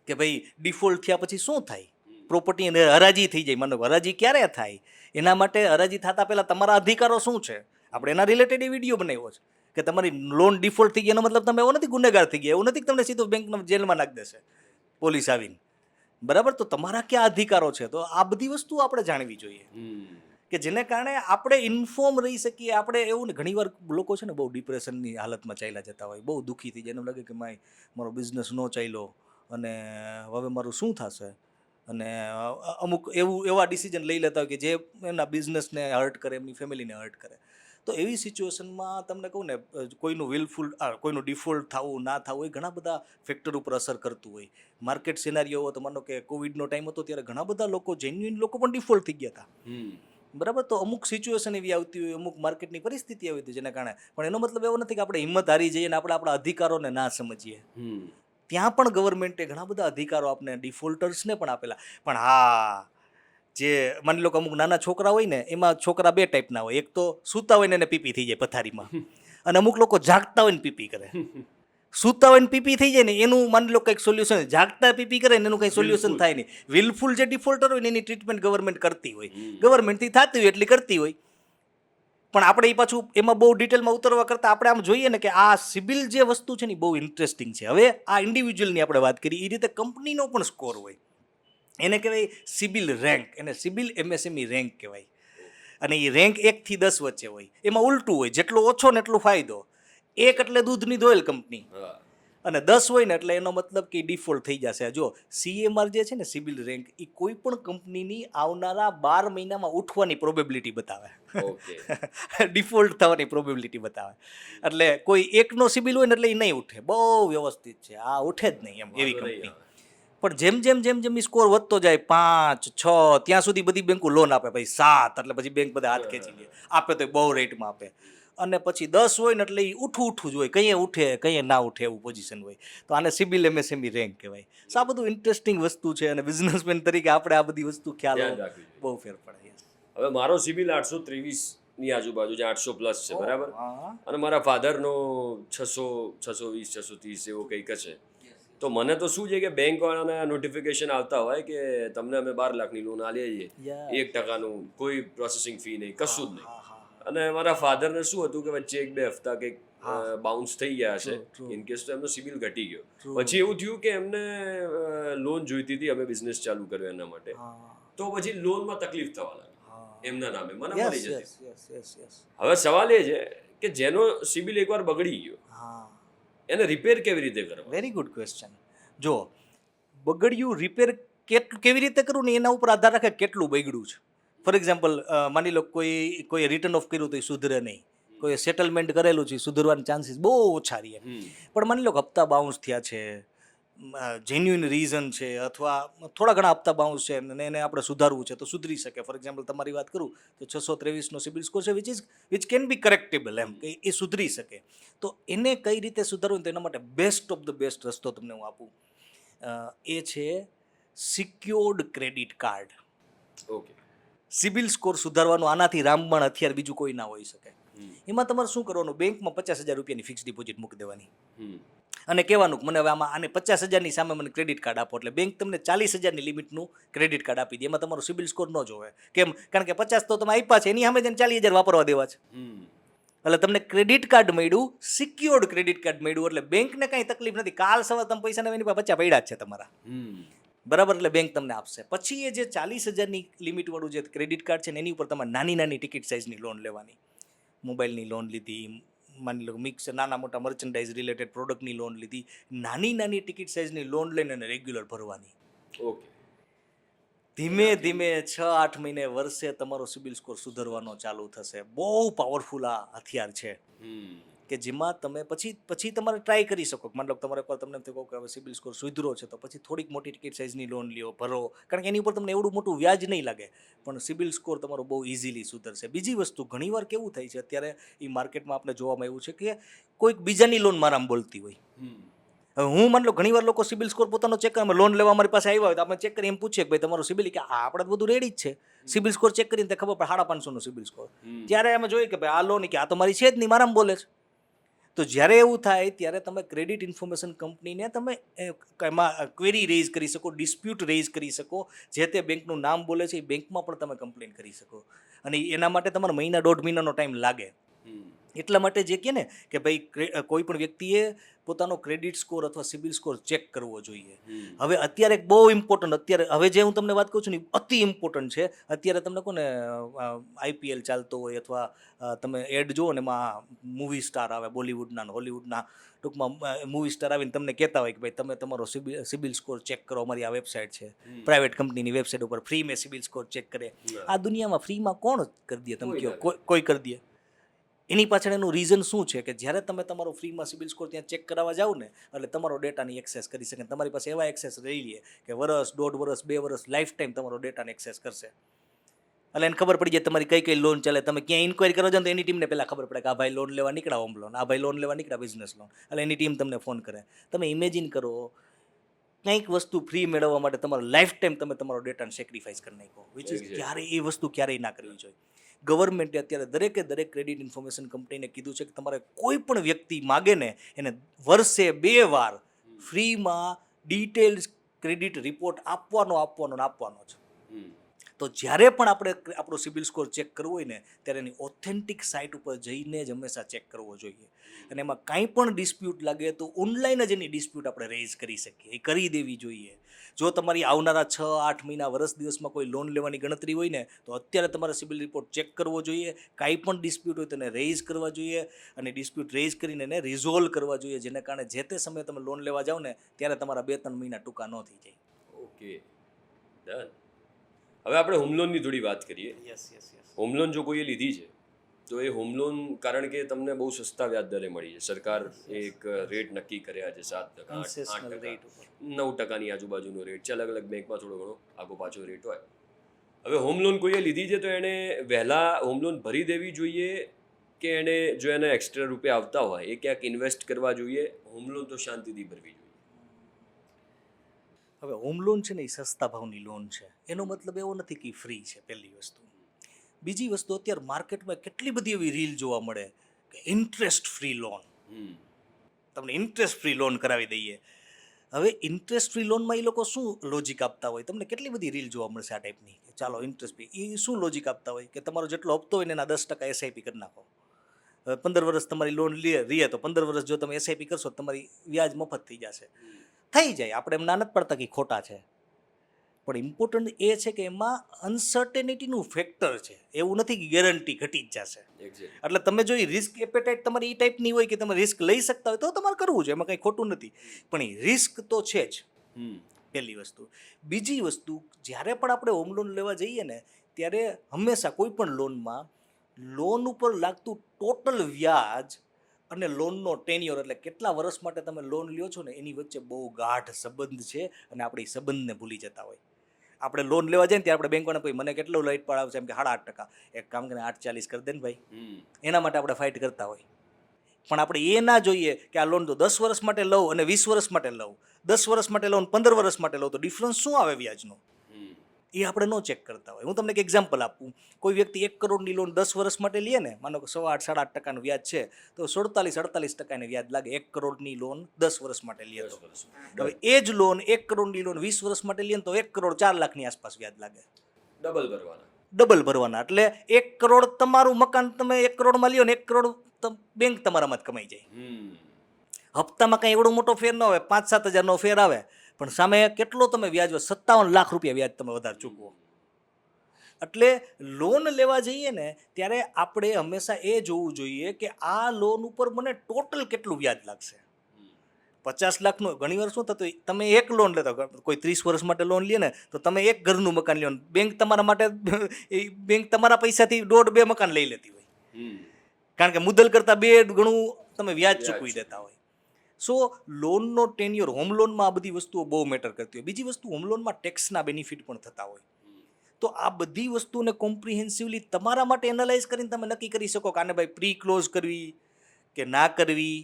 કે ભાઈ ડિફોલ્ટ થયા પછી શું થાય. પ્રોપર્ટી હરાજી થઈ જાય. માનો હરાજી ક્યારે થાય? એના માટે હરાજી થતા પહેલાં તમારા અધિકારો શું છે, આપણે એના રિલેટેડ એ વિડીયો બનાવ્યો છે કે તમારી લોન ડિફોલ્ટ થઈ ગઈ એનો મતલબ તમે એવો નથી ગુનેગાર થઈ ગયા, એવું નથી કે તમને સીધું બેંકના જેલમાં નાખી દેશે પોલીસ આવીને, બરાબર. તો તમારા ક્યાં અધિકારો છે? તો આ બધી વસ્તુ આપણે જાણવી જોઈએ કે જેને કારણે આપણે ઇન્ફોર્મ રહી શકીએ. આપણે એવું ને ઘણીવાર લોકો છે ને બહુ ડિપ્રેશનની હાલતમાં ચાલ્યા જતા હોય, બહુ દુઃખી થઈ જાય, એમ લાગે કે મારો બિઝનેસ ન ચાલ્યો અને હવે મારું શું થશે. અને અમુક એવા ડિસિઝન લઈ લેતા હોય કે જે એમના બિઝનેસને હર્ટ કરે, એમની ફેમિલીને હર્ટ કરે. તો એવી સિચ્યુએશનમાં તમને કહું ને, કોઈનું ડિફોલ્ટ થવું ના થવું એ ઘણા બધા ફેક્ટર ઉપર અસર કરતું હોય. માર્કેટ સિનારીઓ તો માનો કે કોવિડનો ટાઈમ હતો ત્યારે ઘણા બધા લોકો, જેન્યુઇન લોકો પણ ડિફોલ્ટ થઈ ગયા હતા, બરાબર. તો અમુક સિચ્યુએશન એવી આવતી હોય, અમુક માર્કેટની પરિસ્થિતિ આવી હતી જેના કારણે. પણ એનો મતલબ એવો નથી કે આપણે હિંમત હારી જઈએ અને આપણે આપણા અધિકારોને ના સમજીએ. ત્યાં પણ ગવર્મેન્ટે ઘણા બધા અધિકારો આપણે ડિફોલ્ટર્સને પણ આપેલા. પણ હા, જે માની લો કે અમુક નાના છોકરા હોય ને, એમાં છોકરા 2 ટાઈપના હોય. એક તો સૂતા હોય ને એને પીપી થઈ જાય પથારીમાં, અને અમુક લોકો જાગતા હોય ને પીપી કરે, સૂતા હોય ને પીપી થઈ જાય ને એનું માની લો કંઈક સોલ્યુશન, જાગતા પીપી કરે ને એનું કંઈ સોલ્યુશન થાય નહીં. વિલફુલ જે ડિફોલ્ટર હોય ને એની ટ્રીટમેન્ટ ગવર્મેન્ટ કરતી હોય, ગવર્મેન્ટથી થતી હોય એટલી કરતી હોય. પણ આપણે એ પાછું એમાં બહુ ડિટેલમાં ઉતરવા કરતાં આપણે આમ જોઈએ ને કે આ સિબિલ જે વસ્તુ છે ને બહુ ઇન્ટરેસ્ટિંગ છે. હવે આ ઇન્ડિવિજ્યુઅલની આપણે વાત કરી, એ રીતે કંપનીનો પણ સ્કોર હોય, એને કહેવાય સિબિલ રેન્ક, એને સિબિલ MSME રેન્ક કહેવાય. અને એ રેન્ક 1 થી 10 વચ્ચે હોય. એમાં ઉલટું હોય, જેટલો ઓછો ને એટલો ફાયદો. 1 એટલે દૂધની દોયલ કંપની, અને 10 હોય ને એટલે એનો મતલબ કે ડિફોલ્ટ થઈ જશે. જો CMR જે છે ને સિબિલ રેન્ક, એ કોઈ પણ કંપનીની આવનારા 12 મહિનામાં ઉઠવાની પ્રોબેબિલિટી બતાવે, ડિફોલ્ટ થવાની પ્રોબેબિલિટી બતાવે. એટલે કોઈ એકનો સિબિલ હોય ને એટલે એ નહીં ઉઠે, બહુ વ્યવસ્થિત છે, આ ઉઠે જ નહીં એમ એવી કંપની. પણ જેમ એ સ્કોર વધતો જાય 5, 6 ત્યાં સુધી બધી બેંકો લોન આપે. ભાઈ 7 એટલે પછી બેંક બધા હાથ ખેંચી લે, આપે તો બહુ રેટમાં આપે. અને પછી 10 હોય ને એટલે એ ઉઠવું જ હોય, કંઈ ઉઠે કંઈ ના ઉઠે એવું પોઝિશન હોય. તો આને સિબિલ MSME રેન્ક કહેવાય. સો આ બધું ઇન્ટરેસ્ટિંગ વસ્તુ છે, અને બિઝનેસમેન તરીકે આપણે આ બધી વસ્તુ ખ્યાલ બહુ ફેર પડે. હવે મારો સિબિલ 823 ની આજુબાજુ છે, 800 પ્લસ છે, બરાબર. અને મારા ફાધરનો 600, 620, 630 એવો કંઈક છે. તો મને તો શું છે કે બેંક વાળાના નોટિફિકેશન આવતા હોય કે તમને અમે 12 લાખની લોન આલીએ છીએ, 1% કોઈ પ્રોસેસિંગ ફી નહીં, કશું જ નહીં. અને મારા ફાધરને શું હતું કે વચ્ચે 1-2 હપ્તા કંઈક બાઉન્સ થઈ ગયા છે, ઇન કેસ તો એમનો સિબિલ ઘટી ગયો. પછી એવું થયું કે એમને લોન જોઈતી હતી, અમે બિઝનેસ ચાલુ કર્યો એના માટે. તો પછી લોનમાં તકલીફ થવા લાગી એમના નામે, મને મળી જતી. હવે સવાલ એ છે કે જેનો સિબિલ એકવાર બગડી ગયો, એને રિપેર કેવી રીતે કરવું? Very good question. જો બગડ્યું રિપેર કેવી રીતે કરવું ને એના ઉપર આધાર રાખે કેટલું બગડ્યું છે. ફોર એક્ઝામ્પલ માની લો કોઈ રિટર્ન ઓફ કર્યું તો એ સુધરે નહીં, કોઈ સેટલમેન્ટ કરેલું છે સુધરવાના ચાન્સીસ બહુ ઓછા રહે. પણ માની લો હપ્તા બાઉન્સ થયા છે, જેન્યુઇન રીઝન છે, અથવા થોડા ઘણા હપ્તા બાઉન્સ છે અને એને આપણે સુધારવું છે તો સુધરી શકે. ફોર એક્ઝામ્પલ તમારી વાત કરું તો 623નો સિબિલ સ્કોર છે, વિચ કેન બી કરેક્ટેબલ, એમ કે એ સુધરી શકે. તો એને કઈ રીતે સુધારવું તો એના માટે બેસ્ટ ઓફ ધ બેસ્ટ રસ્તો તમને હું આપું, એ છે secured credit card. Okay. CIBIL score સુધારવાનું આનાથી રામબાણ હથિયાર બીજું કોઈ ના હોઈ શકે. એમાં તમારે શું કરવાનું, બેંકમાં 50,000 રૂપિયાની ફિક્સ ડિપોઝિટ મૂકી દેવાની અને કહેવાનું કે મને હવે આમાં આને 50,000ની સામે મને ક્રેડિટ કાર્ડ આપો. એટલે બેંક તમને 40,000ની લિમિટનું ક્રેડિટ કાર્ડ આપી દે. એમાં તમારો સિબિલ સ્કોર ન જોવે. કેમ? કારણ કે 50 તો તમે આપ્યા છે, એની સામે તેને 40,000 વાપરવા દેવા છે. એટલે તમને ક્રેડિટ કાર્ડ મળ્યું, સિક્યોર્ડ ક્રેડિટ કાર્ડ મળ્યું. એટલે બેંકને કાંઈ તકલીફ નથી. કાલ સવાર તમે પૈસા એની પાસે 50 પડ્યા જ છે તમારા, બરાબર. એટલે બેંક તમને આપશે. પછી એ જે 40,000ની લિમિટવાળું જે ક્રેડિટ કાર્ડ છે ને એની ઉપર તમારે નાની ટિકિટ સાઇઝની લોન લેવાની. મોબાઈલની લોન લીધી, માની લો મિક્સ નાના મોટા મર્ચન્ડાઇઝ રિલેટેડ પ્રોડક્ટની લોન લીધી, નાની ટિકિટ સાઇઝની લોન લઈને અને રેગ્યુલર ભરવાની. ઓકે. ધીમે 6-8 મહિને, વર્ષે તમારો સિબિલ સ્કોર સુધરવાનો ચાલુ થશે. બહુ પાવરફુલ આ હથિયાર છે કે જેમાં તમે પછી તમારે ટ્રાય કરી શકો. માની લો તમારે એકવાર તમને કહો કે હવે સિબિલ સ્કોર સુધરો છે તો પછી થોડીક મોટી ટિકિટ સાઇઝની લોન લ્યો, ભરો. કારણ કે એની ઉપર તમને એવડું મોટું વ્યાજ નહીં લાગે, પણ સિબિલ સ્કોર તમારો બહુ ઇઝીલી સુધરશે. બીજી વસ્તુ, ઘણીવાર કેવું થાય છે અત્યારે એ માર્કેટમાં આપણે જોવામાં આવ્યું છે કે કોઈક બીજાની લોન મારામાં બોલતી હોય. હવે હું માની લો ઘણીવાર લોકો સિબિલ સ્કોર પોતાનો ચેક કરે, લોન લેવા અમારી પાસે આવ્યા હોય તો આપણે ચેક કરી એમ પૂછીએ કે ભાઈ તમારો સિબિલ, કે આપણે બધું રેડી જ છે. સિબિલ સ્કોર ચેક કરીને ખબર પડે 550નો સિબિલ સ્કોર. ત્યારે અમે જોઈએ કે ભાઈ આ લોન, કે આ તો મારી છે જ નહીં, મારામાં બોલે છે. તો જ્યારે એવું થાય ત્યારે તમે ક્રેડિટ ઇન્ફોર્મેશન કંપનીને તમે એમાં ક્વેરી રેઝ કરી શકો, ડિસ્પ્યુટ રેઝ કરી શકો. જે તે બેંકનું નામ બોલે છે એ બેંકમાં પણ તમે કમ્પ્લેન કરી શકો. અને એના માટે તમારે 1-1.5 મહિનાનો ટાઈમ લાગે. એટલા માટે જે કહે ને કે ભાઈ કોઈ પણ વ્યક્તિએ પોતાનો ક્રેડિટ સ્કોર અથવા સિબિલ સ્કોર ચેક કરવો જોઈએ. હવે અત્યારે બહુ ઇમ્પોર્ટન્ટ, અત્યારે હવે જે હું તમને વાત કહું છું ને અતિ ઇમ્પોર્ટન્ટ છે. અત્યારે તમને કોને IPL ચાલતો હોય અથવા તમે એડ જુઓ ને એમાં મૂવી સ્ટાર આવે, બોલિવૂડના હોલિવૂડના, ટૂંકમાં મૂવી સ્ટાર આવીને તમને કહેતા હોય કે ભાઈ તમે તમારો સિબિલ સ્કોર ચેક કરો, અમારી આ વેબસાઇટ છે, પ્રાઇવેટ કંપનીની વેબસાઇટ ઉપર ફ્રી મેં સિબિલ સ્કોર ચેક કરે. આ દુનિયામાં ફ્રીમાં કોણ કરી દે? તમે કહો, કોઈ કરી દે? એની પાછળ એનું રીઝન શું છે કે જ્યારે તમે તમારો ફ્રીમાં સિબિલ સ્કોર ત્યાં ચેક કરાવવા જાઓ ને એટલે તમારો ડેટાની એક્સેસ કરી શકે. તમારી પાસે એવા એક્સેસ રહી લે કે વર્ષ, 1.5 વર્ષ, 2 વર્ષ, લાઈફ ટાઈમ તમારો ડેટાને એક્સેસ કરશે. એટલે એને ખબર પડી જાય તમારી કઈ લોન ચાલે. તમે ક્યાં ઇન્ક્વાયરી કરવા જાઓ તો એની ટીમને પહેલાં ખબર પડે કે આ ભાઈ લોન લેવા નીકળ્યા હોમ લોન, આ ભાઈ લોન લેવા નીકળ્યા બિઝનેસ લોન. એટલે એની ટીમ તમને ફોન કરે. તમે ઇમેજિન કરો, કંઈક વસ્તુ ફ્રી મેળવવા માટે તમારો લાઈફ ટાઈમ તમે તમારો ડેટાને સેક્રિફાઈસ કરી નાખો, વિચ ઇઝ ક્યારેય એ વસ્તુ ક્યારેય ના કરવી જોઈએ. ગવર્મેન્ટે અત્યારે દરેક ક્રેડિટ ઇન્ફોર્મેશન કંપનીને કીધું છે કે તમારે કોઈ પણ વ્યક્તિ માગે ને એને વર્ષે 2 વાર ફ્રીમાં ડિટેલ્સ ક્રેડિટ રિપોર્ટ આપવાનો છે. તો જ્યારે પણ આપણે આપણો સિબિલ સ્કોર ચેક કરવો હોય ને ત્યારે એની ઓથેન્ટિક સાઇટ ઉપર જઈને જ હંમેશા ચેક કરવો જોઈએ. અને એમાં કાંઈ પણ ડિસ્પ્યુટ લાગે તો ઓનલાઈન જ એની ડિસ્પ્યુટ આપણે રેઝ કરી શકીએ, એ કરી દેવી જોઈએ. જો તમારી આવનારા 6-8 મહિના વર્ષ દિવસમાં કોઈ લોન લેવાની ગણતરી હોય ને તો અત્યારે તમારે સિબિલ રિપોર્ટ ચેક કરવો જોઈએ. કાંઈ પણ ડિસ્પ્યુટ હોય તો એને રેઝ કરવા જોઈએ અને ડિસ્પ્યુટ રેઝ કરીને એને રિઝોલ્વ કરવા જોઈએ, જેને કારણે જે તે સમયે તમે લોન લેવા જાઓ ને ત્યારે તમારા 2-3 મહિના ટૂંકા ન થઈ જાય. Okay, done. હવે આપણે હોમ લોનની થોડી વાત કરીએ. યસ. હોમ લોન જો કોઈએ લીધી છે તો એ હોમ લોન કારણ કે તમને બહુ સસ્તા વ્યાજ દરે મળી છે. સરકાર એક રેટ નક્કી કર્યા છે 7%, 8%, 9%ની આજુબાજુનો રેટ છે. અલગ બેંકમાં થોડો ઘણો આગો પાછો રેટ હોય. હવે હોમ લોન કોઈએ લીધી છે તો એણે વહેલા હોમ લોન ભરી દેવી જોઈએ કે એણે જો એને એક્સ્ટ્રા રૂપિયા આવતા હોય એ ક્યાંક ઇન્વેસ્ટ કરવા જોઈએ? હોમ લોન તો શાંતિથી ભરવી જોઈએ. હવે હોમ લોન છે ને એ સસ્તા ભાવની લોન છે, એનો મતલબ એવો નથી કે ફ્રી છે, પહેલી વસ્તુ. બીજી વસ્તુ, અત્યારે માર્કેટમાં કેટલી બધી એવી રીલ જોવા મળે કે ઇન્ટરેસ્ટ ફ્રી લોન, તમને ઇન્ટરેસ્ટ ફ્રી લોન કરાવી દઈએ. હવે ઇન્ટરેસ્ટ ફ્રી લોનમાં એ લોકો શું લોજિક આપતા હોય? તમને કેટલી બધી રીલ જોવા મળશે આ ટાઈપની. ચાલો ઇન્ટરેસ્ટ ફ્રી, એ શું લોજિક આપતા હોય કે તમારો જેટલો હપ્તો હોય ને એના 10% એસઆઈપી કરી નાખો. 15 વર્ષ તમારી લોન રીએ તો 15 વર્ષ જો તમે એસઆઈપી કરશો તમારી વ્યાજ મફત થઈ જશે. થઈ જાય, આપણે એમ ના નથી પડતા કે ખોટા છે, પણ ઇમ્પોર્ટન્ટ એ છે કે એમાં અનસર્ટેનિટીનું ફેક્ટર છે. એવું નથી કે ગેરંટી ઘટી જ જશે. એટલે તમે જો એ રિસ્ક એપેટાઇટ તમારી એ ટાઈપની હોય કે તમે રિસ્ક લઈ શકતા હોય તો તમારે કરવું છે, એમાં કંઈ ખોટું નથી. પણ એ રિસ્ક તો છે જ, પહેલી વસ્તુ. બીજી વસ્તુ, જ્યારે પણ આપણે હોમ લોન લેવા જઈએ ને ત્યારે હંમેશા કોઈ પણ લોનમાં લોન ઉપર લાગતું ટોટલ વ્યાજ અને લોનનો ટેન્યોર, એટલે કેટલા વર્ષ માટે તમે લોન લ્યો છો ને એની વચ્ચે બહુ ગાઢ સંબંધ છે અને આપણે એ સંબંધને ભૂલી જતા હોય. આપણે લોન લેવા જઈએ ને ત્યારે આપણે બેંકોને કોઈ મને કેટલો લાઇટ પાડ આવશે એમ કે 8%, એક કામ કરીને 8.40 કરી દે ને ભાઈ, એના માટે આપણે ફાઇટ કરતા હોય. પણ આપણે એ ના જોઈએ કે આ લોન તો 10 વર્ષ માટે લઉં અને 20 વર્ષ માટે લઉં, 10 વર્ષ માટે લઉં 15 વર્ષ માટે લઉં, તો ડિફરન્સ શું આવે વ્યાજનો એ આપણે ન ચેક કરતા હોય. હું તમને એક એક્ઝામ્પલ આપું. કોઈ વ્યક્તિ 1 કરોડની લોન 10 વર્ષ માટે લે ને, માનો કે 8.5% વ્યાજ છે તો 47-48% વ્યાજ લાગે 1 કરોડની લોન 10 વર્ષ માટે લે તો. હવે એ જ લોન 1 કરોડની લોન 20 વર્ષ માટે લે તો 1 કરોડ 4 લાખની આસપાસ વ્યાજ લાગે. ડબલ ભરવાના. એટલે 1 કરોડ તમારું મકાન તમે 1 કરોડમાં લ્યો ને 1 કરોડ બેંક તમારામાં જ કમાઈ જાય. હપ્તામાં કંઈ એવડો મોટો ફેર ન આવે, 5-7 હજારનો ફેર આવે, પણ સામે કેટલો તમે વ્યાજ 57 લાખ રૂપિયા વ્યાજ તમે વધારે ચૂકવો. એટલે લોન લેવા જઈએ ને ત્યારે આપણે હંમેશા એ જોવું જોઈએ કે આ લોન ઉપર મને ટોટલ કેટલું વ્યાજ લાગશે. 50 લાખનું ઘણી વાર શું થતું, તમે એક લોન લેતા, કોઈ 30 વર્ષ માટે લોન લે ને તો તમે એક ઘરનું મકાન લ્યો, બેંક તમારા માટે બેંક તમારા પૈસાથી 1.5-2 મકાન લઈ લેતી હોય, કારણ કે મુદ્દલ કરતાં 2 ગણું તમે વ્યાજ ચૂકવી દેતા હોય. સો લોનનો ટેન્યોર, હોમ લોનમાં આ બધી વસ્તુઓ બહુ મેટર કરતી હોય. બીજી વસ્તુ, હોમ લોનમાં ટેક્સના બેનિફિટ પણ થતા હોય. તો આ બધી વસ્તુને કોમ્પ્રિહેન્સિવલી તમારા માટે એનાલાઇઝ કરીને તમે નક્કી કરી શકો કે આને ભાઈ પ્રી ક્લોઝ કરવી કે ના કરવી,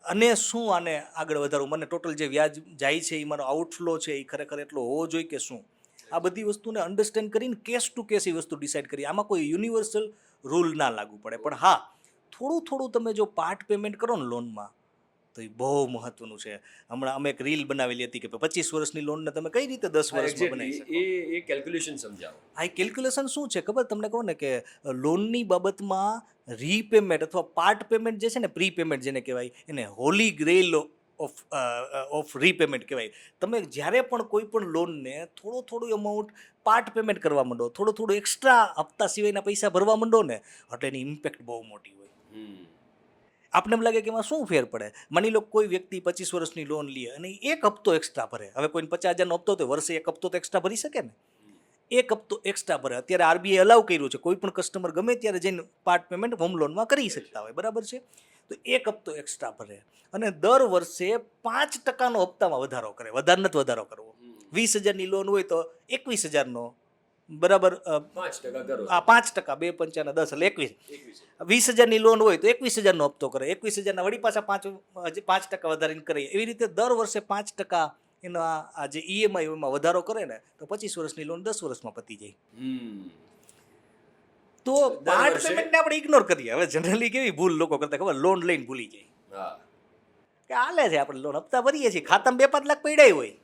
અને શું આને આગળ વધારવું, મને ટોટલ જે વ્યાજ જાય છે એ મારો આઉટફ્લો છે એ ખરેખર એટલો હોવો જોઈએ કે શું. આ બધી વસ્તુને અન્ડરસ્ટેન્ડ કરીને કેસ ટુ કેસ એ વસ્તુ ડિસાઇડ કરી. આમાં કોઈ યુનિવર્સલ રૂલ ના લાગુ પડે, પણ હા થોડું તમે જો પાર્ટ પેમેન્ટ કરો ને લોનમાં તો એ બહુ મહત્વનું છે. હમણાં અમે એક રીલ બનાવેલી હતી કે 25 વર્ષની લોનને તમે કઈ રીતે 10 વર્ષમાં બનાવી શકો. એ કેલ્ક્યુલેશન સમજાવો. આ કેલ્ક્યુલેશન શું છે ખબર તમને? કહું ને કે લોનની બાબતમાં રીપેમેન્ટ અથવા પાર્ટ પેમેન્ટ જે છે ને, પ્રી પેમેન્ટ જેને કહેવાય, એને હોલી ગ્રેલ ઓફ રીપેમેન્ટ કહેવાય. તમે જ્યારે પણ કોઈ પણ લોનને થોડું અમાઉન્ટ પાર્ટ પેમેન્ટ કરવા માંડો, થોડું એક્સ્ટ્રા હપ્તા સિવાયના પૈસા ભરવા માંડો ને, એટલે એની ઇમ્પેક્ટ બહુ મોટી હોય. આપણે એમ લાગે કે એમાં શું ફેર પડે. માની લો કોઈ વ્યક્તિ 25 વર્ષની લોન લે અને એક હપ્તો એક્સ્ટ્રા ભરે. હવે કોઈને 50,000નો હપ્તો તો વર્ષે એક હપ્તો તો એક્સ્ટ્રા ભરી શકે ને, એક હપ્તો એક્સ્ટ્રા ભરે. અત્યારે આરબીઆઈ અલાઉ કર્યું છે, કોઈ પણ કસ્ટમર ગમે ત્યારે જઈને પાર્ટ પેમેન્ટ હોમ લોનમાં કરી શકતા હોય, બરાબર છે. તો એક હપ્તો એક્સ્ટ્રા ભરે અને દર વર્ષે 5%નો હપ્તામાં વધારો કરે. વધારે નથી વધારો કરવો. 20,000ની લોન હોય તો 21,000નો, બરાબર, 5% કરો. 5%, 2 5 10 એટલે 21. 20,000ની લોન હોય તો 21,000નો હપ્તો કરે, 21,000ના વળી પાછા 5% વધારીને કરે. એવી રીતે દર વર્ષે 5% એના આ જે ઈએમઆઈ એમાં વધારો કરે ને તો 25 વર્ષની લોન 10 વર્ષમાં પતી જાય. તો પાર્ટ પેમેન્ટને આપણે ઇગ્નોર કરીએ. હવે જનરલી કેવી ભૂલ લોકો કરતા ખબર, લોન લઈને ભૂલી જાય હા કે હાલે છે આપણે લોન હપ્તા ભરીએ છીએ, ખાતામાં 2-5 લાખ પડ્યા હોય.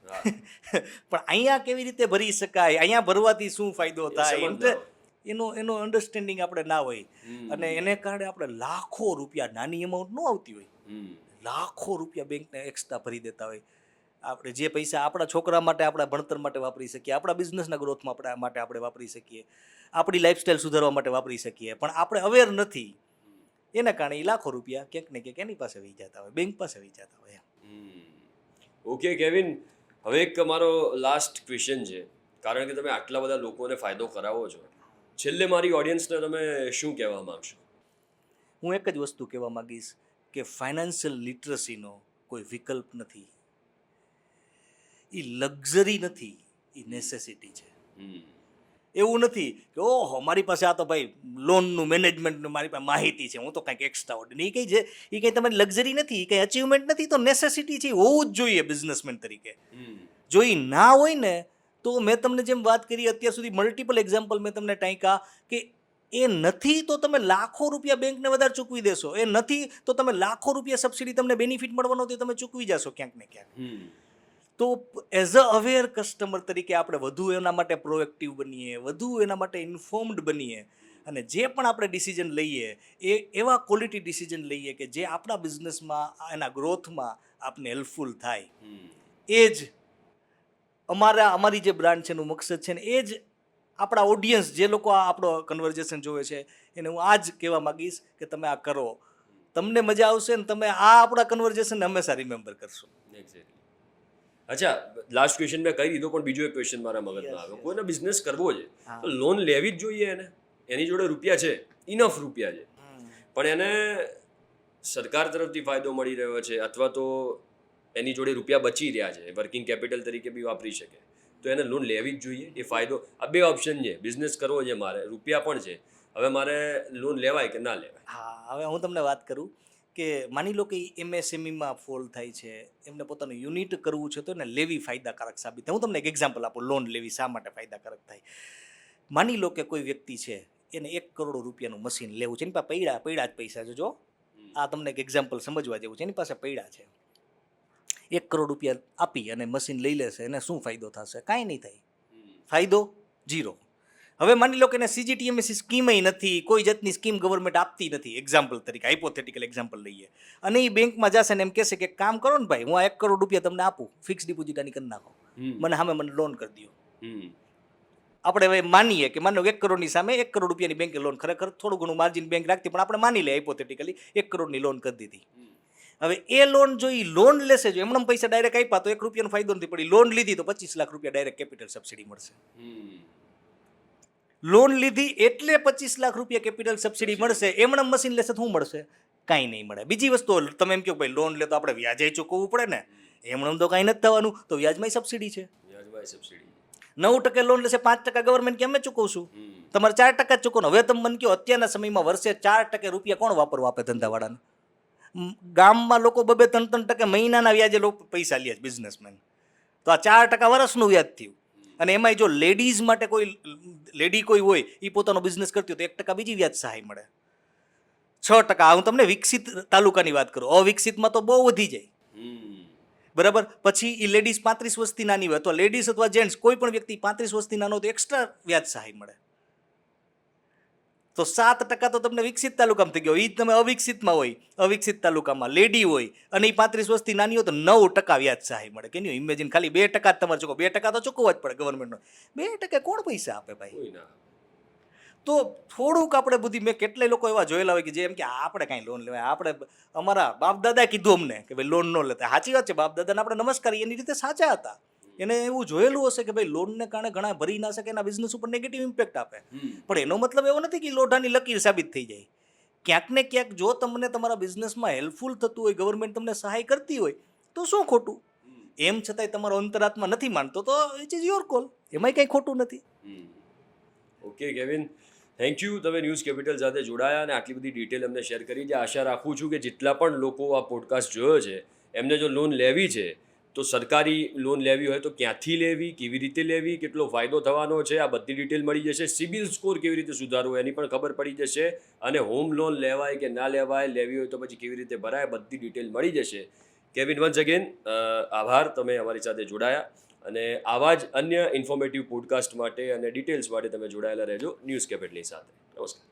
પણ અહીંયા કેવી રીતે ભરી શકાય, અહીંયા ભરવાથી શું ફાયદો થાય, સમજ ના એનો અન્ડરસ્ટેન્ડિંગ આપણે ના હોય. અને એને કારણે આપણે લાખો રૂપિયા, નાની અમાઉન્ટ ન આવતી હોય, લાખો રૂપિયા બેંકને એક્સ્ટ્રા ભરી દેતા હોય. આપણે જે પૈસા આપણા છોકરા માટે, આપણા ભણતર માટે વાપરી શકીએ, આપણા બિઝનેસના ગ્રોથમાં માટે આપણે વાપરી શકીએ, આપણી લાઈફસ્ટાઈલ સુધારવા માટે વાપરી શકીએ, પણ આપણે અવેર નથી. એના કારણે એ લાખો રૂપિયા ક્યાંક ને ક્યાંક એની પાસે વહી જતા હોય, બેંક પાસે વહી જતા હોય. ઓકે કેવિન, હવે એક મારો લાસ્ટ ક્વેશ્ચન છે, કારણ કે તમે આટલા બધા લોકોને ફાયદો કરાવો છો, છેલ્લે મારી ઓડિયન્સને તમે શું કહેવા માંગશો? હું એક જ વસ્તુ કહેવા માંગીશ કે ફાઇનાન્શિયલ લિટરસીનો કોઈ વિકલ્પ નથી. એ લક્ઝરી નથી, એ નેસેસિટી છે. એવું નથી કે ઓહો મારી પાસે આ તો ભાઈ લોનનું મેનેજમેન્ટનું મારી પાસે માહિતી છે, હું તો કંઈક એક્સ્ટ્રા ઓર્ડિનરી. એ કંઈ છે, એ કંઈ તમારી લક્ઝરી નથી, એ કંઈ અચીવમેન્ટ નથી, તો નેસેસિટી છે, હોવું જ જોઈએ બિઝનેસમેન તરીકે. જો એ ના હોય ને તો મેં તમને જેમ વાત કરી અત્યાર સુધી મલ્ટિપલ એક્ઝામ્પલ મેં તમને ટાંક્યા કે એ નથી તો તમે લાખો રૂપિયા બેંકને વધારે ચૂકવી દેશો, એ નથી તો તમે લાખો રૂપિયા સબસિડી તમને બેનિફિટ મળવાનો તે તમે ચૂકવી જશો ક્યાંક ને ક્યાંક. તો એઝ અ અવેર કસ્ટમર તરીકે આપણે વધુ એના માટે પ્રોએક્ટિવ બનીએ, વધુ એના માટે ઇન્ફોર્મ્ડ બનીએ, અને જે પણ આપણે ડિસિઝન લઈએ એ એવા ક્વોલિટી ડિસિઝન લઈએ કે જે આપણા બિઝનેસમાં, એના ગ્રોથમાં આપને હેલ્પફુલ થાય. એ જ અમારી જે બ્રાન્ડ છે એનું મકસદ છે ને એ જ આપણા ઓડિયન્સ, જે લોકો આ આપણો કન્વર્ઝેશન જોવે છે, એને હું આ જ કહેવા માગીશ કે તમે આ કરો, તમને મજા આવશે ને તમે આ આપણા કન્વર્ઝેશનને હંમેશા રિમેમ્બર કરશો. એક્ઝેક્ટલી. અચ્છા, લાસ્ટ ક્વેશ્ચન મેં કહી દીધો, પણ બીજો એક ક્વેશ્ચન મારા મગજમાં આવ્યો. કોઈને બિઝનેસ કરવો છે તો લોન લેવી જ જોઈએ એને? એની જોડે રૂપિયા છે, ઇનફ રૂપિયા છે, પણ એને સરકાર તરફથી ફાયદો મળી રહ્યો છે, અથવા તો એની જોડે રૂપિયા બચી રહ્યા છે, વર્કિંગ કેપિટલ તરીકે બી વાપરી શકે, તો એને લોન લેવી જ જોઈએ? એ ફાયદો, આ બે ઓપ્શન છે, બિઝનેસ કરવો છે મારે, રૂપિયા પણ છે, હવે મારે લોન લેવાય કે ના લેવાય? હા, હવે હું તમને વાત કરું કે માની લો કે એમએસએમઈમાં ફોલ થાય છે, એમને પોતાનું યુનિટ કરવું છે, તો એને લેવી ફાયદાકારક સાબિત થાય. હું તમને એક એક્ઝામ્પલ આપું, લોન લેવી શા માટે ફાયદાકારક થાય. માની લો કે કોઈ વ્યક્તિ છે, એને 1 કરોડ રૂપિયાનું મશીન લેવું છે, એની પાસે પૈડા જ પૈસા છે. જો આ તમને એક એક્ઝામ્પલ સમજવા જેવું છે, એની પાસે પૈડા છે, 1 કરોડ રૂપિયા આપી અને મશીન લઈ લેશે, એને શું ફાયદો થશે? કાંઈ નહીં થાય, ફાયદો 0. હવે માની લો કે એને સીજીટીએમએસી સ્કીમય નથી, કોઈ જાતની સ્કીમ ગવર્મેન્ટ આપતી નથી, એક્ઝામ્પલ તરીકે, હાઇપોથેટિકલ એક્ઝામ્પલ લઈએ, અને એ બેંકમાં જશે ને એમ કહેશે કે કામ કરો ને ભાઈ, હું આ 1 કરોડ રૂપિયા તમને આપું, ફિક્સ ડિપોઝિટ આની કરી નાખો, મને લોન કરી દો. આપણે હવે માનીએ કે માનો 1 કરોડની સામે 1 કરોડ રૂપિયાની બેંકે લોન, ખરેખર થોડું ઘણું માર્જિન બેંક રાખતી, પણ આપણે માની લઈએ હાઇપોથેટિકલી 1 કરોડની લોન કરી દીધી. હવે એ લોન જો એ લોન લેશે, જો એમણે પૈસા ડાયરેક્ટ આપ્યા તો 1 રૂપિયાનો ફાયદો નથી પડી, લોન લીધી તો 25 લાખ રૂપિયા ડાયરેક્ટ કેપિટલ સબસિડી મળશે. લોન લીધી એટલે 25 લાખ રૂપિયા કેપિટલ સબસિડી મળશે, એમણે મશીન લેશે તો શું મળશે? કાંઈ નહીં મળે. બીજી વસ્તુ, તમે એમ કહો ભાઈ લોન લે તો આપણે વ્યાજે ચૂકવવું પડે ને, એમણે તો કાંઈ નથી થવાનું, તો વ્યાજમાં સબસિડી છે. 9% લોન લેશે, 5% ગવર્મેન્ટ કે અમે ચૂકવશું, તમારે 4% જ ચૂકવવાનું. હવે તમે મને કહો અત્યારના સમયમાં વર્ષે 4% રૂપિયા કોણ વાપરવા આપે ધંધાવાળાને? ગામમાં લોકો 2-3% મહિનાના વ્યાજે લોકો પૈસા લે છે બિઝનેસમેન, તો આ 4% વર્ષનું વ્યાજ થયું. અને એમાંય જો લેડીઝ માટે કોઈ હોય એ પોતાનો બિઝનેસ કરતી હોય તો 1% બીજી વ્યાજ સહાય મળે, 6%. હું તમને વિકસિત તાલુકાની વાત કરું, અવિકસિતમાં તો બહુ વધી જાય, બરાબર. પછી એ લેડીઝ 35 વર્ષથી નાની હોય, અથવા લેડીઝ અથવા જેન્ટ્સ કોઈ પણ વ્યક્તિ 35 વર્ષથી નાનો હોય તો એક્સ્ટ્રા વ્યાજ સહાય મળે. તો 7% તો તમને વિકસિત તાલુકામાં થઈ ગયો. એ તમે અવિકસિતમાં હોય, અવિકસિત તાલુકામાં લેડી હોય અને એ 35 વર્ષથી નાની હોય તો 9% વ્યાજ સહાય મળે. Can you imagine? ખાલી 2% જ તમારે ચૂકવો, 2% તો ચૂકવવા જ પડે ગવર્મેન્ટનો. 2% કોણ પૈસા આપે ભાઈ? તો થોડુંક આપણે બુદ્ધિ, મેં કેટલાય લોકો એવા જોયેલા હોય કે જે એમ કે આપણે કાંઈ લોન લેવાય, આપણે અમારા બાપ દાદા કીધું અમને કે ભાઈ લોન ન લેતા. સાચી વાત છે, બાપ દાદાને આપણે નમસ્કાર, એની રીતે સાચા હતા. એને એવું જોયેલું હશે કે ભાઈ લોનને કારણે ઘણા ભરી ના શકે, એના બિઝનેસ ઉપર નેગેટિવ ઇમ્પેક્ટ આપે, પણ એનો મતલબ એવો નથી કે લોઢાની લકીર સાબિત થઈ જાય. ક્યાંક ને ક્યાંક જો તમને તમારા બિઝનેસમાં હેલ્પફુલ થતું હોય, ગવર્મેન્ટ તમને સહાય કરતી હોય તો શું ખોટું? એમ છતાંય તમારો અંતરાત્મા નથી માનતો તો ઇટ ઇઝ યોર કોલ, એમાંય કંઈ ખોટું નથી. ઓકે કેવિન, થેન્ક યુ, તમે ન્યૂઝ કેપિટલ સાથે જોડાયા અને આટલી બધી ડિટેલ અમને શેર કરી છે. આશા રાખું છું કે જેટલા પણ લોકો આ પોડકાસ્ટ જોયો છે એમને જો લોન લેવી છે તો સરકારી લોન લેવી હોય તો ક્યાંથી લેવી, કેવી રીતે લેવી, કેટલો ફાયદો થવાનો છે, આ બધી ડિટેલ મળી જશે. સિબિલ સ્કોર કેવી રીતે સુધારવો એની પણ ખબર પડી જશે. અને હોમ લોન લેવાય કે ના લેવાય, લેવી હોય તો પછી કેવી રીતે ભરાય, બધી ડિટેલ મળી જશે. કેવિન, વન્સ અગેન આભાર, તમે અમારી સાથે જોડાયા. અને આવા જ અન્ય ઇન્ફોર્મેટિવ પોડકાસ્ટ માટે અને ડિટેલ્સ માટે તમે જોડાયેલા રહેજો ન્યૂઝ કેપિટલની સાથે. નમસ્કાર.